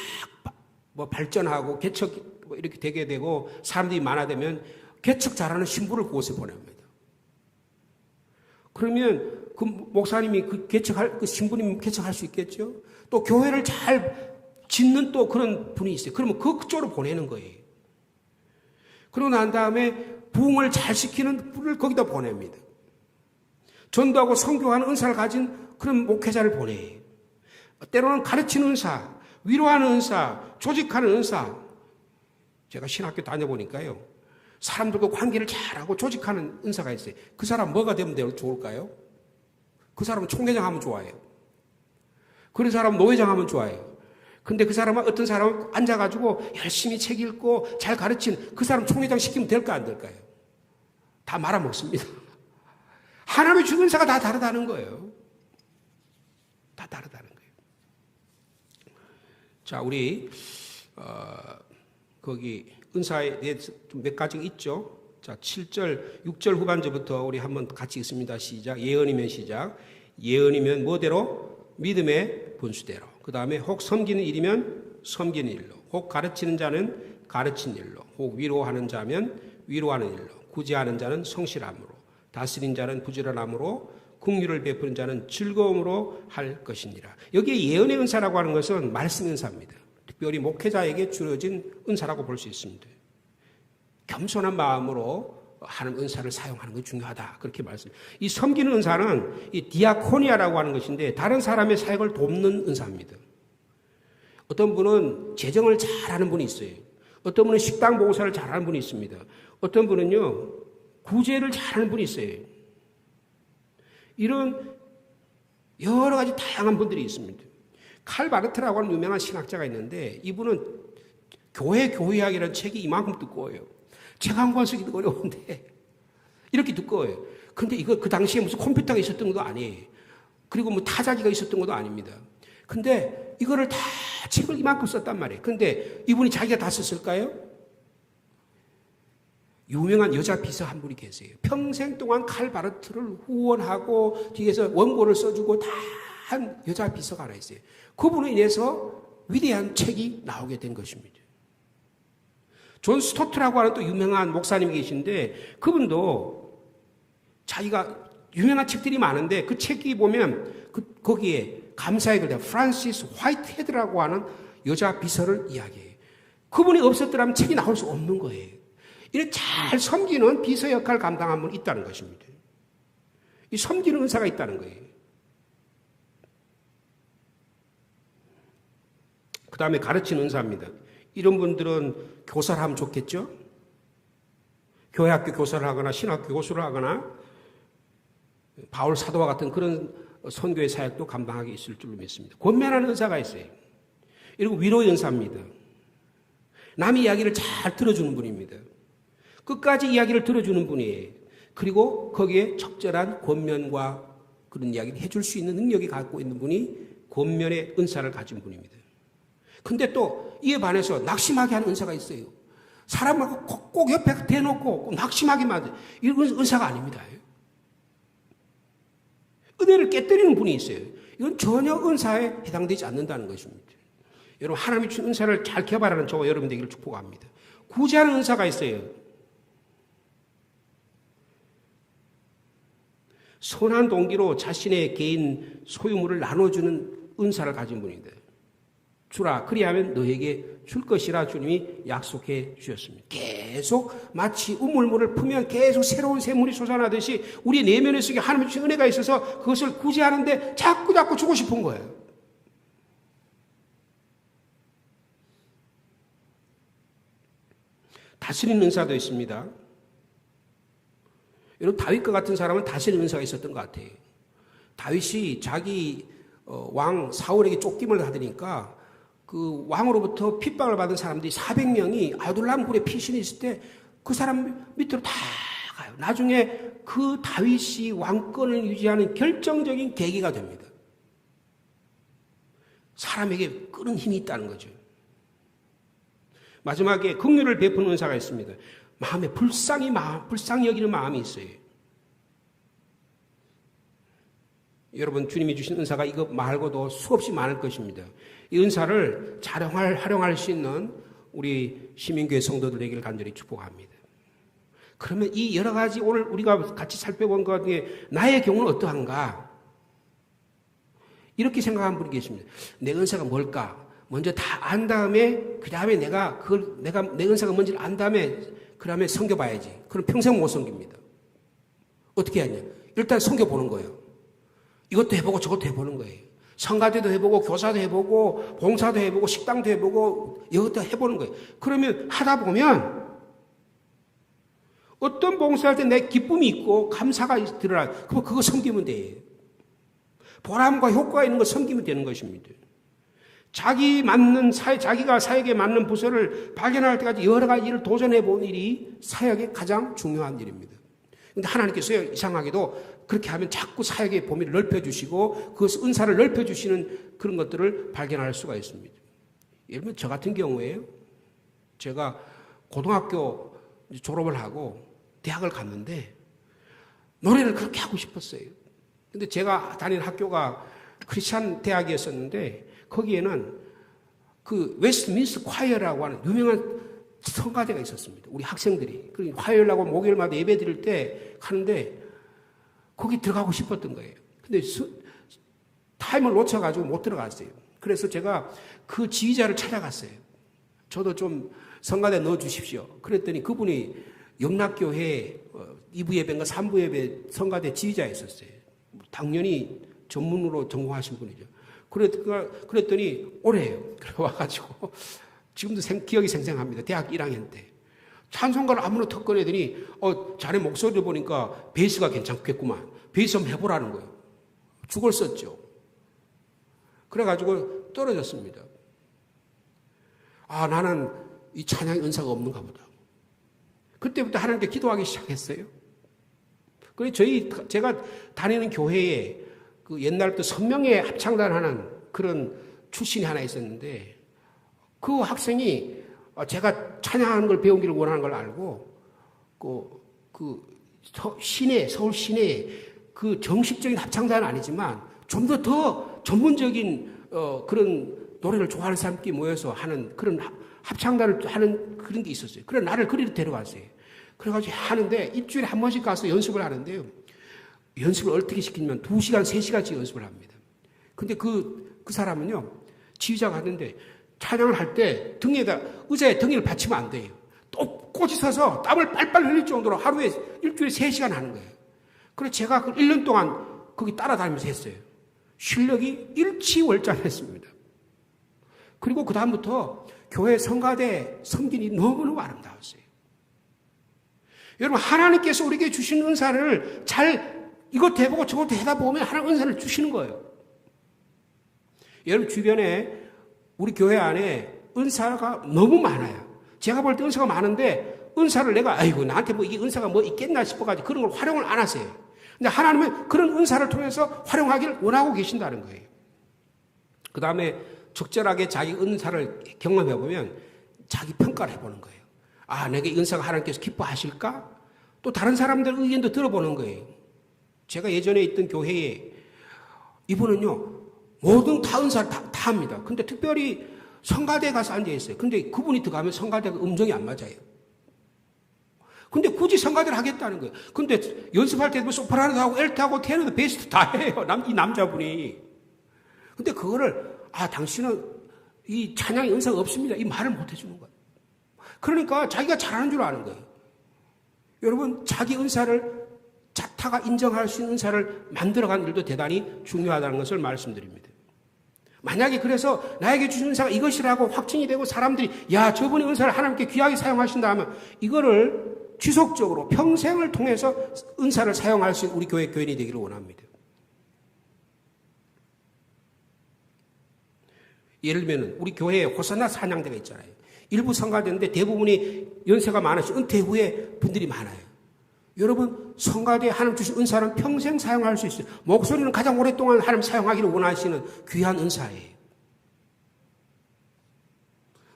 뭐 발전하고 개척 뭐 이렇게 되게 되고 사람들이 많아되면 개척 잘하는 신부를 그곳에 보냅니다. 그러면 그 목사님이 그 신부님 개척할 수 있겠죠? 또 교회를 잘 짓는 또 그런 분이 있어요. 그러면 그쪽으로 보내는 거예요. 그러고 난 다음에 부흥을 잘 시키는 분을 거기다 보냅니다. 전도하고 선교하는 은사를 가진 그런 목회자를 보내요. 때로는 가르치는 은사, 위로하는 은사, 조직하는 은사. 제가 신학교 다녀보니까요. 사람들과 관계를 잘하고 조직하는 은사가 있어요. 그 사람 뭐가 되면 좋을까요? 그 사람은 총회장 하면 좋아해요. 그런 사람은 노회장 하면 좋아해요. 근데 그 사람은 어떤 사람은 앉아가지고 열심히 책 읽고 잘 가르치는 그 사람 총회장 시키면 될까 안 될까요? 다 말아먹습니다. 하나님의 주는 은사가 다 다르다는 거예요. 다 다르다는 거예요. 자, 우리 거기 은사에 대해서 좀 몇 가지가 있죠. 자, 7절, 6절 후반절부터 우리 한번 같이 읽습니다. 시작. 예언이면 시작. 예언이면 뭐대로? 믿음의 분수대로. 그 다음에 혹 섬기는 일이면 섬기는 일로. 혹 가르치는 자는 가르치는 일로. 혹 위로하는 자면 위로하는 일로. 구제하는 자는 성실함으로. 다스린 자는 부지런함으로. 긍휼을 베푸는 자는 즐거움으로 할 것이니라. 여기에 예언의 은사라고 하는 것은 말씀 은사입니다. 특별히 목회자에게 주어진 은사라고 볼 수 있습니다. 겸손한 마음으로 하는 은사를 사용하는 것이 중요하다. 그렇게 말씀. 이 섬기는 은사는 이 디아코니아라고 하는 것인데 다른 사람의 사역을 돕는 은사입니다. 어떤 분은 재정을 잘하는 분이 있어요. 어떤 분은 식당 봉사를 잘하는 분이 있습니다. 어떤 분은요 구제를 잘하는 분이 있어요. 이런 여러 가지 다양한 분들이 있습니다. 칼 바르트라고 하는 유명한 신학자가 있는데 이분은 교회학이라는 책이 이만큼 두꺼워요. 책 한 권 쓰기도 어려운데 이렇게 두꺼워요. 근데 이거 그 당시에 무슨 컴퓨터가 있었던 것도 아니에요. 그리고 뭐 타자기가 있었던 것도 아닙니다. 근데 이거를 다 책을 이만큼 썼단 말이에요. 근데 이분이 자기가 다 썼을까요? 유명한 여자 비서 한 분이 계세요. 평생 동안 칼 바르트를 후원하고 뒤에서 원고를 써주고 다 한 여자 비서가 하나 있어요. 그분으로 인해서 위대한 책이 나오게 된 것입니다. 존 스토트라고 하는 또 유명한 목사님이 계신데 그분도 자기가 유명한 책들이 많은데 그 책이 보면 거기에 감사의 글 프란시스 화이트헤드라고 하는 여자 비서를 이야기해요. 그분이 없었더라면 책이 나올 수 없는 거예요. 이렇게 잘 섬기는 비서 역할을 감당한 분이 있다는 것입니다. 이 섬기는 은사가 있다는 거예요. 그 다음에 가르치는 은사입니다. 이런 분들은 교사를 하면 좋겠죠? 교회학교 교사를 하거나 신학교 교수를 하거나 바울 사도와 같은 그런 선교의 사역도 감당하게 있을 줄로 믿습니다. 권면하는 은사가 있어요. 그리고 위로의 은사입니다. 남의 이야기를 잘 들어주는 분입니다. 끝까지 이야기를 들어주는 분이에요. 그리고 거기에 적절한 권면과 그런 이야기를 해줄 수 있는 능력이 갖고 있는 분이 권면의 은사를 가진 분입니다. 근데 또 이에 반해서 낙심하게 하는 은사가 있어요. 사람을 꼭 옆에 대놓고 낙심하게 만드는 이런 은사가 아닙니다. 은혜를 깨뜨리는 분이 있어요. 이건 전혀 은사에 해당되지 않는다는 것입니다. 여러분, 하나님이 주신 은사를 잘 개발하는 저와 여러분 되기를 축복합니다. 구제하는 은사가 있어요. 선한 동기로 자신의 개인 소유물을 나눠주는 은사를 가진 분인데, 주라, 그리하면 너에게 줄 것이라 주님이 약속해 주셨습니다. 계속 마치 우물물을 풀면 계속 새로운 샘물이 솟아나듯이 우리 내면의 속에 하나님의 주신 은혜가 있어서 그것을 구제하는데 자꾸 주고 싶은 거예요. 다스리는 은사도 있습니다. 여러분, 다윗과 같은 사람은 다스리는 은사가 있었던 것 같아요. 다윗이 자기 왕 사울에게 쫓김을 하더니까 그 왕으로부터 핍박을 받은 사람들이 400명이 아둘람 굴에 피신이 있을 때 그 사람 밑으로 다 가요. 나중에 그 다윗이 왕권을 유지하는 결정적인 계기가 됩니다. 사람에게 끄는 힘이 있다는 거죠. 마지막에 긍휼을 베푸는 은사가 있습니다. 마음에 불쌍히 여기는 마음이 있어요. 여러분, 주님이 주신 은사가 이거 말고도 수없이 많을 것입니다. 이 은사를 잘 활용할 수 있는 우리 시민교회 성도들 되기를 간절히 축복합니다. 그러면 이 여러 가지 오늘 우리가 같이 살펴본 것 중에 나의 경우는 어떠한가? 이렇게 생각하는 분이 계십니다. 내 은사가 뭘까? 먼저 다 안 다음에, 그 다음에 내가 내 은사가 뭔지를 안 다음에, 그 다음에 섬겨봐야지. 그럼 평생 못 섬깁니다. 어떻게 하냐? 일단 섬겨보는 거예요. 이것도 해보고 저것도 해보는 거예요. 성가대도 해보고, 교사도 해보고, 봉사도 해보고, 식당도 해보고, 이것도 해보는 거예요. 그러면 하다 보면, 어떤 봉사할 때 내 기쁨이 있고, 감사가 드러나요. 그럼 그거 섬기면 돼요. 보람과 효과가 있는 거 섬기면 되는 것입니다. 자기가 사역에 맞는 부서를 발견할 때까지 여러 가지 일을 도전해 본 일이 사역의 가장 중요한 일입니다. 근데 하나님께서요, 이상하게도 그렇게 하면 자꾸 사역의 범위를 넓혀주시고, 그 은사를 넓혀주시는 그런 것들을 발견할 수가 있습니다. 예를 들면, 저 같은 경우에요, 제가 고등학교 졸업을 하고 대학을 갔는데, 노래를 그렇게 하고 싶었어요. 근데 제가 다니는 학교가 크리스찬 대학이었었는데, 거기에는 그 웨스트민스터 콰이어라고 하는 유명한 성가대가 있었습니다. 우리 학생들이. 그 화요일하고 목요일마다 예배 드릴 때 하는데 거기 들어가고 싶었던 거예요. 근데 타임을 놓쳐가지고 못 들어갔어요. 그래서 제가 그 지휘자를 찾아갔어요. 저도 좀 성가대 넣어주십시오. 그랬더니 그분이 영락교회 2부 예배인가 3부 예배 성가대 지휘자였었어요. 당연히 전문으로 전공하신 분이죠. 그랬더니 올해예요. 그래 와가지고 지금도 기억이 생생합니다. 대학 1학년 때 찬송가를 아무나 턱 꺼내더니 자네 목소리를 보니까 베이스가 괜찮겠구만. 베이스 한번 해보라는 거예요. 죽을 썼죠. 그래가지고 떨어졌습니다. 아, 나는 이 찬양의 은사가 없는가 보다. 그때부터 하나님께 기도하기 시작했어요. 그래서 제가 다니는 교회에 그 옛날부터 선명회 합창단하는 그런 출신이 하나 있었는데, 그 학생이 제가 찬양하는 걸 배우기를 원하는 걸 알고, 서울 시내에 그 정식적인 합창단은 아니지만 좀 더 전문적인 그런 노래를 좋아하는 사람들이 모여서 하는 그런 합창단을 하는 그런 게 있었어요. 그래 나를 그리로 데려갔어요. 그래가지고 하는데 일주일에 한 번씩 가서 연습을 하는데요. 연습을 어떻게 시키냐면 2시간, 3시간씩 연습을 합니다. 근데 그 사람은요, 지휘자가 하는데 찬양을 할 때 의자에 등을 받치면 안 돼요. 또 꼬지 서서 땀을 빨빨 흘릴 정도로 하루에 일주일에 3시간 하는 거예요. 그래서 제가 그 1년 동안 거기 따라다니면서 했어요. 실력이 일치월장했습니다. 그리고 그다음부터 교회 성가대 섬긴이 너무너무 아름다웠어요. 여러분, 하나님께서 우리에게 주신 은사를 이것도 해보고 저것도 해다 보면 하나님 은사를 주시는 거예요. 여러분, 주변에 우리 교회 안에 은사가 너무 많아요. 제가 볼 때 은사가 많은데 은사를 내가 나한테 이게 은사가 있겠나 싶어가지고 그런 걸 활용을 안 하세요. 근데 하나님은 그런 은사를 통해서 활용하기를 원하고 계신다는 거예요. 그 다음에 적절하게 자기 은사를 경험해보면 자기 평가를 해보는 거예요. 아, 내게 은사가 하나님께서 기뻐하실까? 또 다른 사람들 의견도 들어보는 거예요. 제가 예전에 있던 교회에 이분은요, 모든 다 은사를 다 합니다. 근데 특별히 성가대에 가서 앉아 있어요. 근데 그분이 들어가면 성가대가 음정이 안 맞아요. 근데 굳이 성가대를 하겠다는 거예요. 근데 연습할 때도 소프라노도 하고 엘트하고 테너도 베이스도 다 해요. 이 남자분이. 근데 그거를 당신은 이 찬양의 은사가 없습니다. 이 말을 못 해주는 거예요. 그러니까 자기가 잘하는 줄 아는 거예요. 여러분, 자기 은사를 자타가 인정할 수 있는 은사를 만들어가는 일도 대단히 중요하다는 것을 말씀드립니다. 만약에 그래서 나에게 주신 은사가 이것이라고 확증이 되고 사람들이 저분의 은사를 하나님께 귀하게 사용하신다 하면 이거를 지속적으로 평생을 통해서 은사를 사용할 수 있는 우리 교회 교인이 되기를 원합니다. 예를 들면 우리 교회에 호산나 찬양대가 있잖아요. 일부 성가대인데 대부분이 연세가 많으신 은퇴 후에 분들이 많아요. 여러분, 성가대에 하나님 주신 은사는 평생 사용할 수 있어요. 목소리는 가장 오랫동안 하나님 사용하기를 원하시는 귀한 은사예요.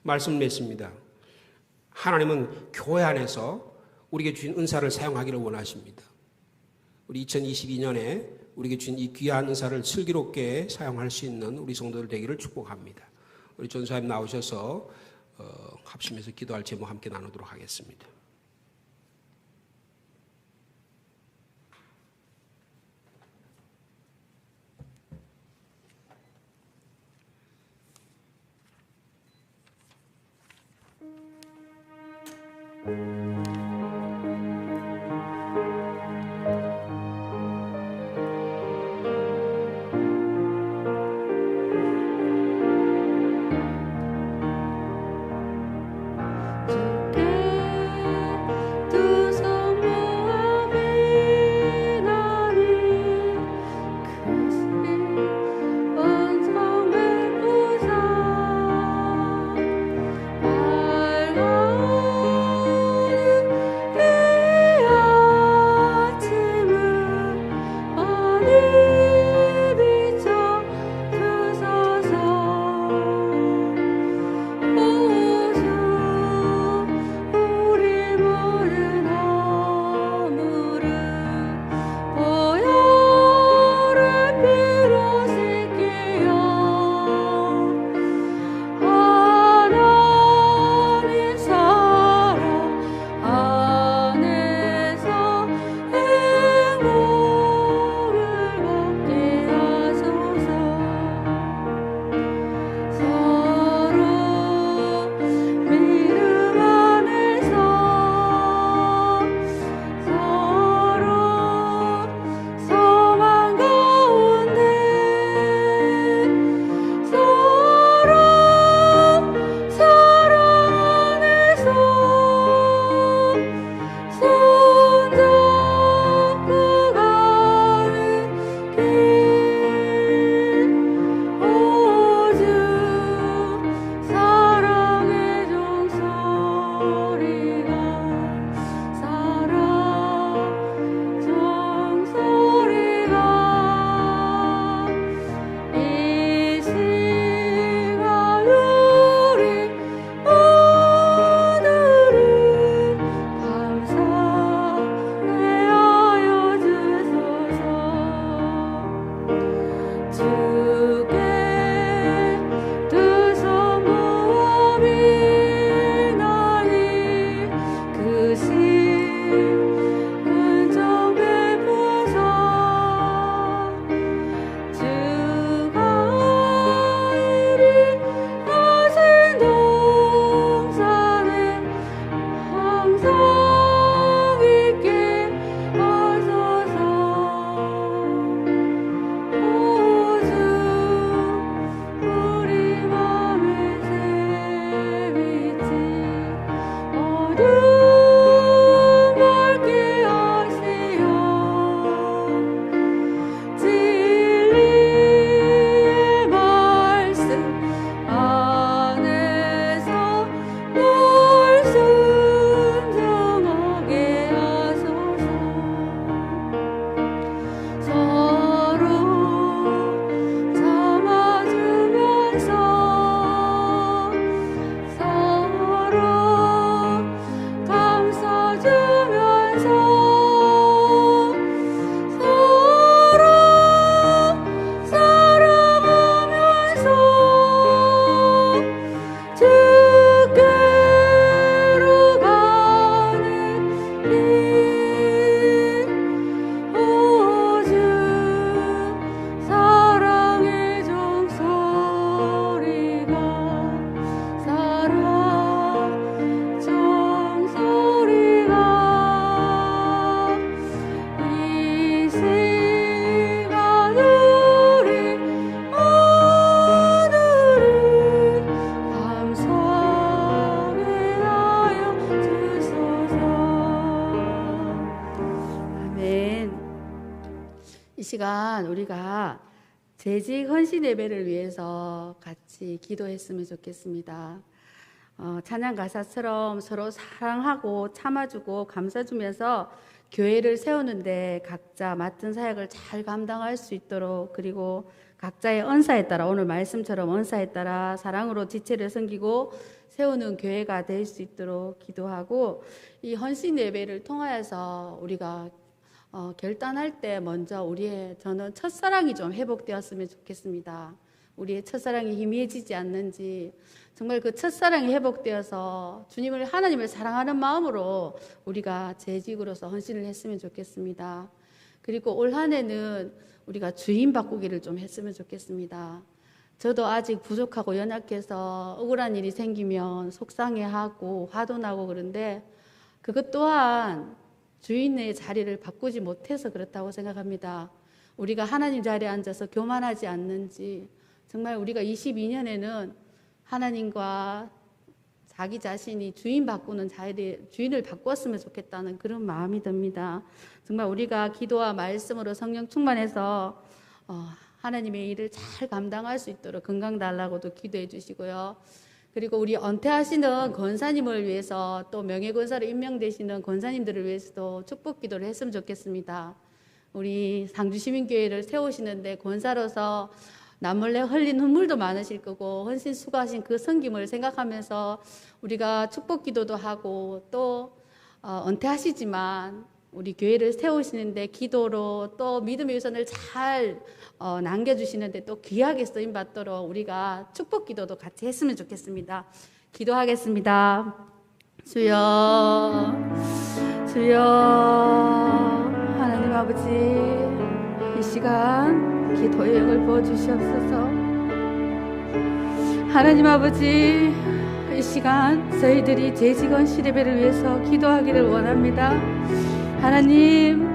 말씀 맺습니다. 하나님은 교회 안에서 우리에게 주신 은사를 사용하기를 원하십니다. 우리 2022년에 우리에게 주신 이 귀한 은사를 슬기롭게 사용할 수 있는 우리 성도들 되기를 축복합니다. 우리 전사님 나오셔서 합심해서 기도할 제목 함께 나누도록 하겠습니다. 시간 우리가 재직 헌신 예배를 위해서 같이 기도했으면 좋겠습니다. 찬양 가사처럼 서로 사랑하고 참아주고 감싸주면서 교회를 세우는데 각자 맡은 사역을 잘 감당할 수 있도록, 그리고 각자의 언사에 따라, 오늘 말씀처럼 언사에 따라 사랑으로 지체를 섬기고 세우는 교회가 될 수 있도록 기도하고, 이 헌신 예배를 통하여서 우리가 결단할 때 먼저 저는 첫사랑이 좀 회복되었으면 좋겠습니다. 우리의 첫사랑이 희미해지지 않는지, 정말 그 첫사랑이 회복되어서 하나님을 사랑하는 마음으로 우리가 재직으로서 헌신을 했으면 좋겠습니다. 그리고 올 한 해는 우리가 주인 바꾸기를 좀 했으면 좋겠습니다. 저도 아직 부족하고 연약해서 억울한 일이 생기면 속상해하고 화도 나고 그런데, 그것 또한 주인의 자리를 바꾸지 못해서 그렇다고 생각합니다. 우리가 하나님 자리에 앉아서 교만하지 않는지, 정말 우리가 22년에는 하나님과 자기 자신이 주인을 바꾸었으면 좋겠다는 그런 마음이 듭니다. 정말 우리가 기도와 말씀으로 성령 충만해서 하나님의 일을 잘 감당할 수 있도록 건강 달라고도 기도해 주시고요. 그리고 우리 은퇴하시는 권사님을 위해서, 또 명예권사로 임명되시는 권사님들을 위해서도 축복 기도를 했으면 좋겠습니다. 우리 상주시민교회를 세우시는데 권사로서 남몰래 흘린 눈물도 많으실 거고, 헌신 수고하신 그 섬김을 생각하면서 우리가 축복 기도도 하고, 또 은퇴하시지만 우리 교회를 세우시는데 기도로 또 믿음의 유산을 잘 남겨주시는데 또 귀하게 쓰임받도록 우리가 축복 기도도 같이 했으면 좋겠습니다. 기도하겠습니다. 주여, 주여, 하나님 아버지, 이 시간 기도의 영을 부어주시옵소서. 하나님 아버지, 이 시간 저희들이 재직헌신 예배를 위해서 기도하기를 원합니다. 하나님,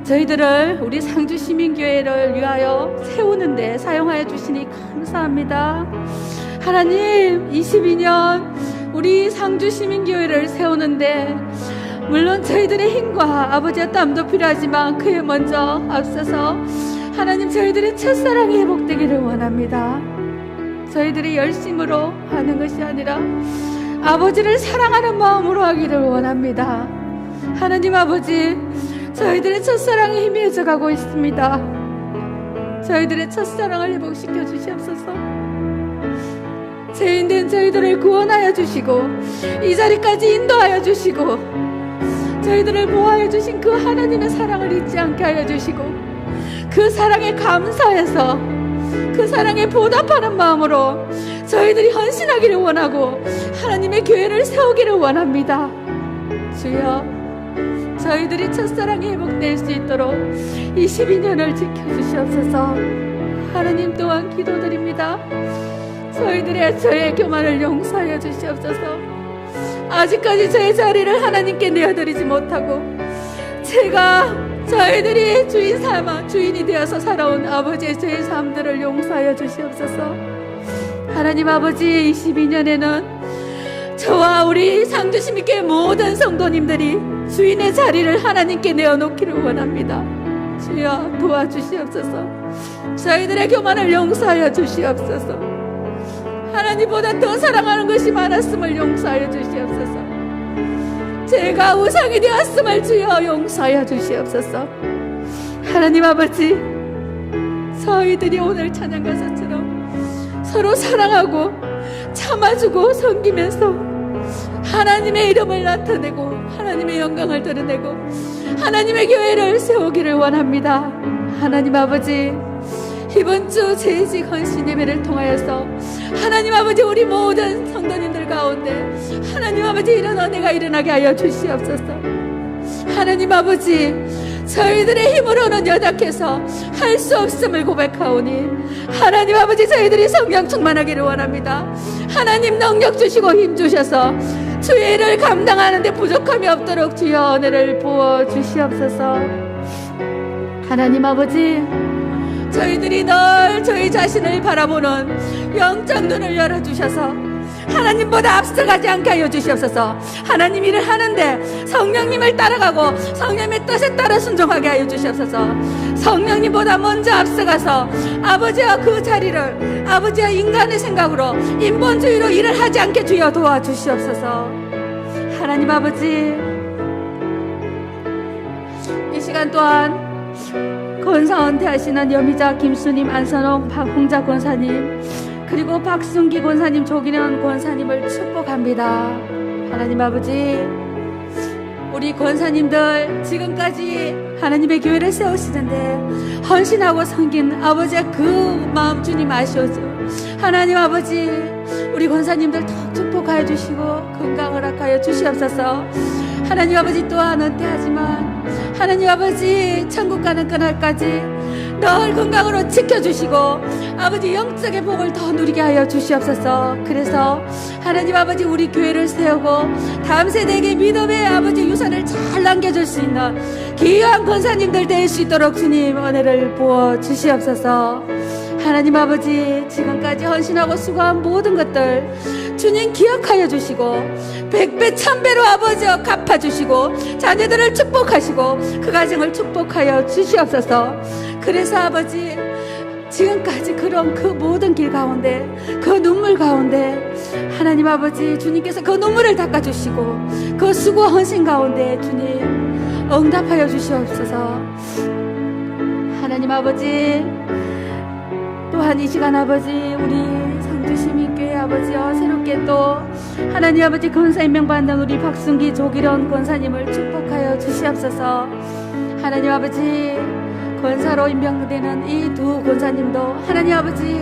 저희들을 우리 상주시민교회를 위하여 세우는데 사용하여 주시니 감사합니다. 하나님, 22년 우리 상주시민교회를 세우는데 물론 저희들의 힘과 아버지의 땀도 필요하지만 그에 먼저 앞서서 하나님, 저희들의 첫사랑이 회복되기를 원합니다. 저희들이 열심으로 하는 것이 아니라 아버지를 사랑하는 마음으로 하기를 원합니다. 하나님 아버지, 저희들의 첫사랑이 희미해져 가고 있습니다. 저희들의 첫사랑을 회복시켜 주시옵소서. 죄인된 저희들을 구원하여 주시고 이 자리까지 인도하여 주시고 저희들을 보호하여 주신 그 하나님의 사랑을 잊지 않게 하여 주시고, 그 사랑에 감사해서 그 사랑에 보답하는 마음으로 저희들이 헌신하기를 원하고 하나님의 교회를 세우기를 원합니다. 주여, 저희들이 첫사랑이 회복될 수 있도록 22년을 지켜주시옵소서. 하나님 또한 기도드립니다. 저의 교만을 용서하여 주시옵소서. 아직까지 저의 자리를 하나님께 내어드리지 못하고 저희들이 주인이 되어서 살아온 아버지의 죄의 삶들을 용서하여 주시옵소서. 하나님 아버지, 22년에는 저와 우리 상주시민교회 모든 성도님들이 주인의 자리를 하나님께 내어놓기를 원합니다. 주여, 도와주시옵소서. 저희들의 교만을 용서하여 주시옵소서. 하나님보다 더 사랑하는 것이 많았음을 용서하여 주시옵소서. 제가 우상이 되었음을 주여 용서하여 주시옵소서. 하나님 아버지, 저희들이 오늘 찬양 가사처럼 서로 사랑하고 참아주고 섬기면서 하나님의 이름을 나타내고 하나님의 영광을 드러내고 하나님의 교회를 세우기를 원합니다. 하나님 아버지, 이번 주 재직 헌신 예배를 통하여서 하나님 아버지, 우리 모든 성도님들 가운데 하나님 아버지, 이런 은혜가 일어나게 하여 주시옵소서. 하나님 아버지, 저희들의 힘으로는 연약해서 할 수 없음을 고백하오니 하나님 아버지, 저희들이 성령 충만하기를 원합니다. 하나님 능력 주시고 힘 주셔서 주의 일을 감당하는 데 부족함이 없도록 주여 은혜를 부어 주시옵소서. 하나님 아버지, 저희들이 늘 저희 자신을 바라보는 영적 눈을 열어주셔서 하나님보다 앞서가지 않게 하여 주시옵소서. 하나님 일을 하는데 성령님을 따라가고 성령님의 뜻에 따라 순종하게 하여 주시옵소서. 성령님보다 먼저 앞서가서 아버지와 그 자리를 아버지와 인간의 생각으로 인본주의로 일을 하지 않게 주여 도와주시옵소서. 하나님 아버지, 이 시간 또한 권사 은퇴하시는 여미자 김수님, 안선홍 홍자 권사님, 그리고 박순기 권사님, 조기련 권사님을 축복합니다. 하나님 아버지, 우리 권사님들 지금까지 하나님의 교회를 세우시는데 헌신하고 섬긴 아버지의 그 마음 주님 아시오죠. 하나님 아버지, 우리 권사님들 더 축복하여 주시고 건강을 허락하여 주시옵소서. 하나님 아버지, 또한 은퇴하지만 하나님 아버지 천국 가는 그날까지 늘 건강으로 지켜주시고 아버지 영적의 복을 더 누리게 하여 주시옵소서. 그래서 하나님 아버지, 우리 교회를 세우고 다음 세대에게 믿음의 아버지 유산을 잘 남겨줄 수 있는 귀한 권사님들 될 수 있도록 주님 은혜를 부어 주시옵소서. 하나님 아버지, 지금까지 헌신하고 수고한 모든 것들 주님 기억하여 주시고 100배 1000배로 아버지여 갚아주시고 자녀들을 축복하시고 그 가정을 축복하여 주시옵소서. 그래서 아버지, 지금까지 그런 그 모든 길 가운데, 그 눈물 가운데 하나님 아버지, 주님께서 그 눈물을 닦아주시고 그 수고 헌신 가운데 주님 응답하여 주시옵소서. 하나님 아버지, 또한 이 시간 아버지, 우리 상주시민교회 아버지여 새롭게 또 하나님 아버지 권사 임명받는 우리 박순기 조기련 권사님을 축복하여 주시옵소서. 하나님 아버지, 권사로 임명되는 이 두 권사님도 하나님 아버지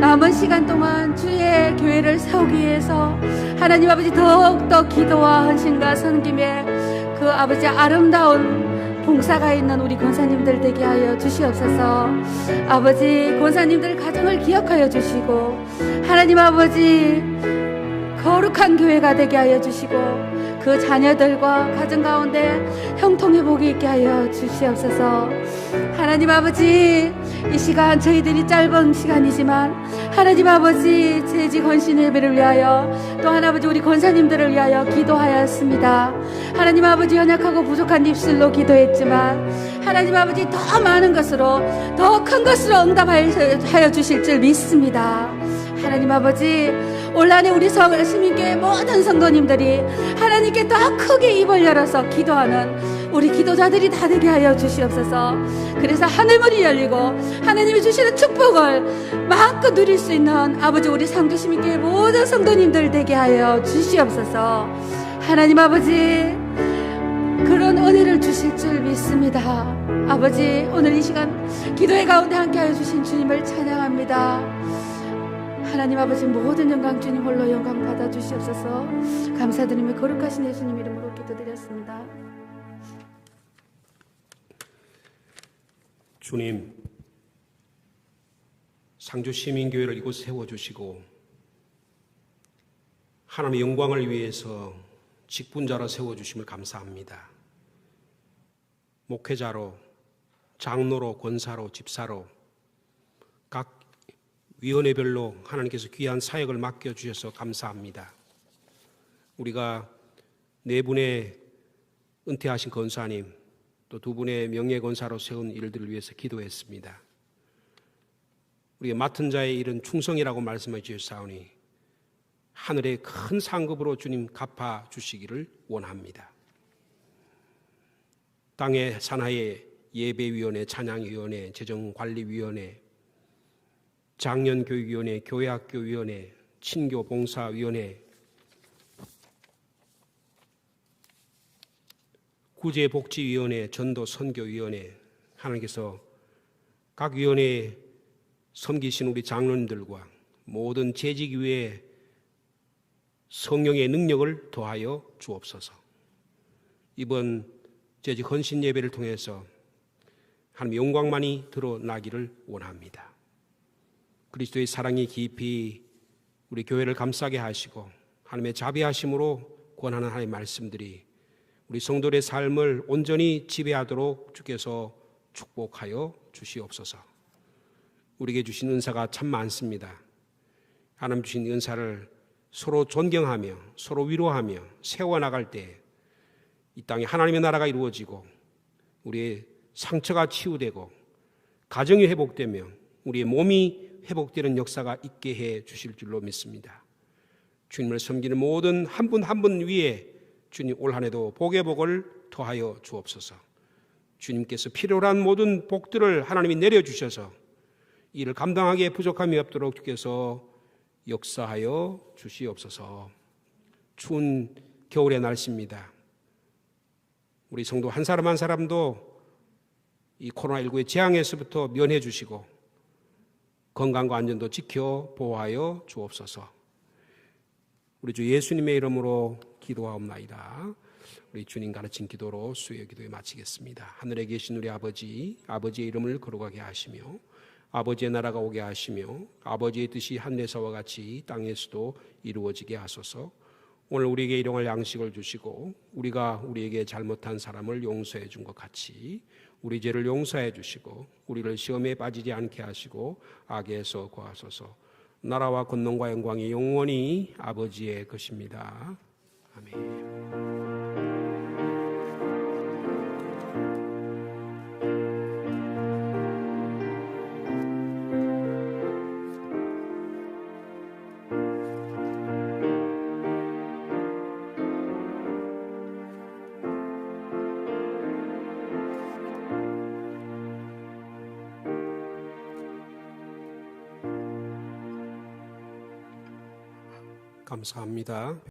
남은 시간 동안 주의 교회를 세우기 위해서 하나님 아버지 더욱더 기도와 헌신과 섬김에 그 아버지 아름다운 봉사가 있는 우리 권사님들 되게 하여 주시옵소서. 아버지, 권사님들 가정을 기억하여 주시고 하나님 아버지 거룩한 교회가 되게 하여 주시고 그 자녀들과 가정 가운데 형통의 복이 있게 하여 주시옵소서. 하나님 아버지, 이 시간 저희들이 짧은 시간이지만 하나님 아버지 재직 헌신 예배를 위하여 또한 아버지 우리 권사님들을 위하여 기도하였습니다. 하나님 아버지, 연약하고 부족한 입술로 기도했지만 하나님 아버지 더 많은 것으로 더 큰 것으로 응답하여 주실 줄 믿습니다. 하나님 아버지, 올한해 우리 시민교회 모든 성도님들이 하나님께 더 크게 입을 열어서 기도하는 우리 기도자들이 다 되게 하여 주시옵소서. 그래서 하늘문이 열리고 하나님이 주시는 축복을 마음껏 누릴 수 있는 아버지 우리 상주시민교회 모든 성도님들 되게 하여 주시옵소서. 하나님 아버지, 그런 은혜를 주실 줄 믿습니다. 아버지, 오늘 이 시간 기도의 가운데 함께하여 주신 주님을 찬양합니다. 하나님 아버지, 모든 영광 주님 홀로 영광 받아 주시옵소서. 감사드리며 거룩하신 예수님 이름으로 기도드렸습니다. 주님, 상주시민교회를 이곳 세워주시고 하나님의 영광을 위해서 직분자로 세워주심을 감사합니다. 목회자로, 장로로, 권사로, 집사로 각 위원회별로 하나님께서 귀한 사역을 맡겨주셔서 감사합니다. 우리가 네 분의 은퇴하신 권사님, 또 두 분의 명예권사로 세운 일들을 위해서 기도했습니다. 우리가 맡은 자의 일은 충성이라고 말씀해 주셨사오니 하늘의 큰 상급으로 주님 갚아 주시기를 원합니다. 땅의 산하의 예배위원회, 찬양위원회, 재정관리위원회, 장년교육위원회, 교회학교위원회, 친교봉사위원회, 구제복지위원회, 전도선교위원회, 하나님께서 각 위원회에 섬기신 우리 장로님들과 모든 재직 위에 성령의 능력을 더하여 주옵소서. 이번 재직 헌신 예배를 통해서 하나님의 영광만이 드러나기를 원합니다. 그리스도의 사랑이 깊이 우리 교회를 감싸게 하시고 하나님의 자비하심으로 권하는 하나님의 말씀들이 우리 성도들의 삶을 온전히 지배하도록 주께서 축복하여 주시옵소서. 우리에게 주신 은사가 참 많습니다. 하나님 주신 은사를 서로 존경하며 서로 위로하며 세워나갈 때 이 땅에 하나님의 나라가 이루어지고 우리의 상처가 치유되고 가정이 회복되며 우리의 몸이 회복되는 역사가 있게 해 주실 줄로 믿습니다. 주님을 섬기는 모든 한 분 한 분 위에 주님 올 한 해도 복의 복을 더하여 주옵소서. 주님께서 필요로 한 모든 복들을 하나님이 내려주셔서 이를 감당하기에 부족함이 없도록 주께서 역사하여 주시옵소서. 추운 겨울의 날씨입니다. 우리 성도 한 사람 한 사람도 이 코로나19의 재앙에서부터 면해 주시고 건강과 안전도 지켜 보호하여 주옵소서. 우리 주 예수님의 이름으로 기도하옵나이다. 우리 주님 가르친 기도로 수요 기도에 마치겠습니다. 하늘에 계신 우리 아버지, 아버지의 이름을 거룩하게 하시며 아버지의 나라가 오게 하시며 아버지의 뜻이 하늘에서와 같이 땅에서도 이루어지게 하소서. 오늘 우리에게 일용할 양식을 주시고 우리가 우리에게 잘못한 사람을 용서해 준 것 같이 우리 죄를 용서해 주시고 우리를 시험에 빠지지 않게 하시고 악에서 구하소서. 나라와 권능과 영광이 영원히 아버지의 것입니다. 아멘. 감사합니다.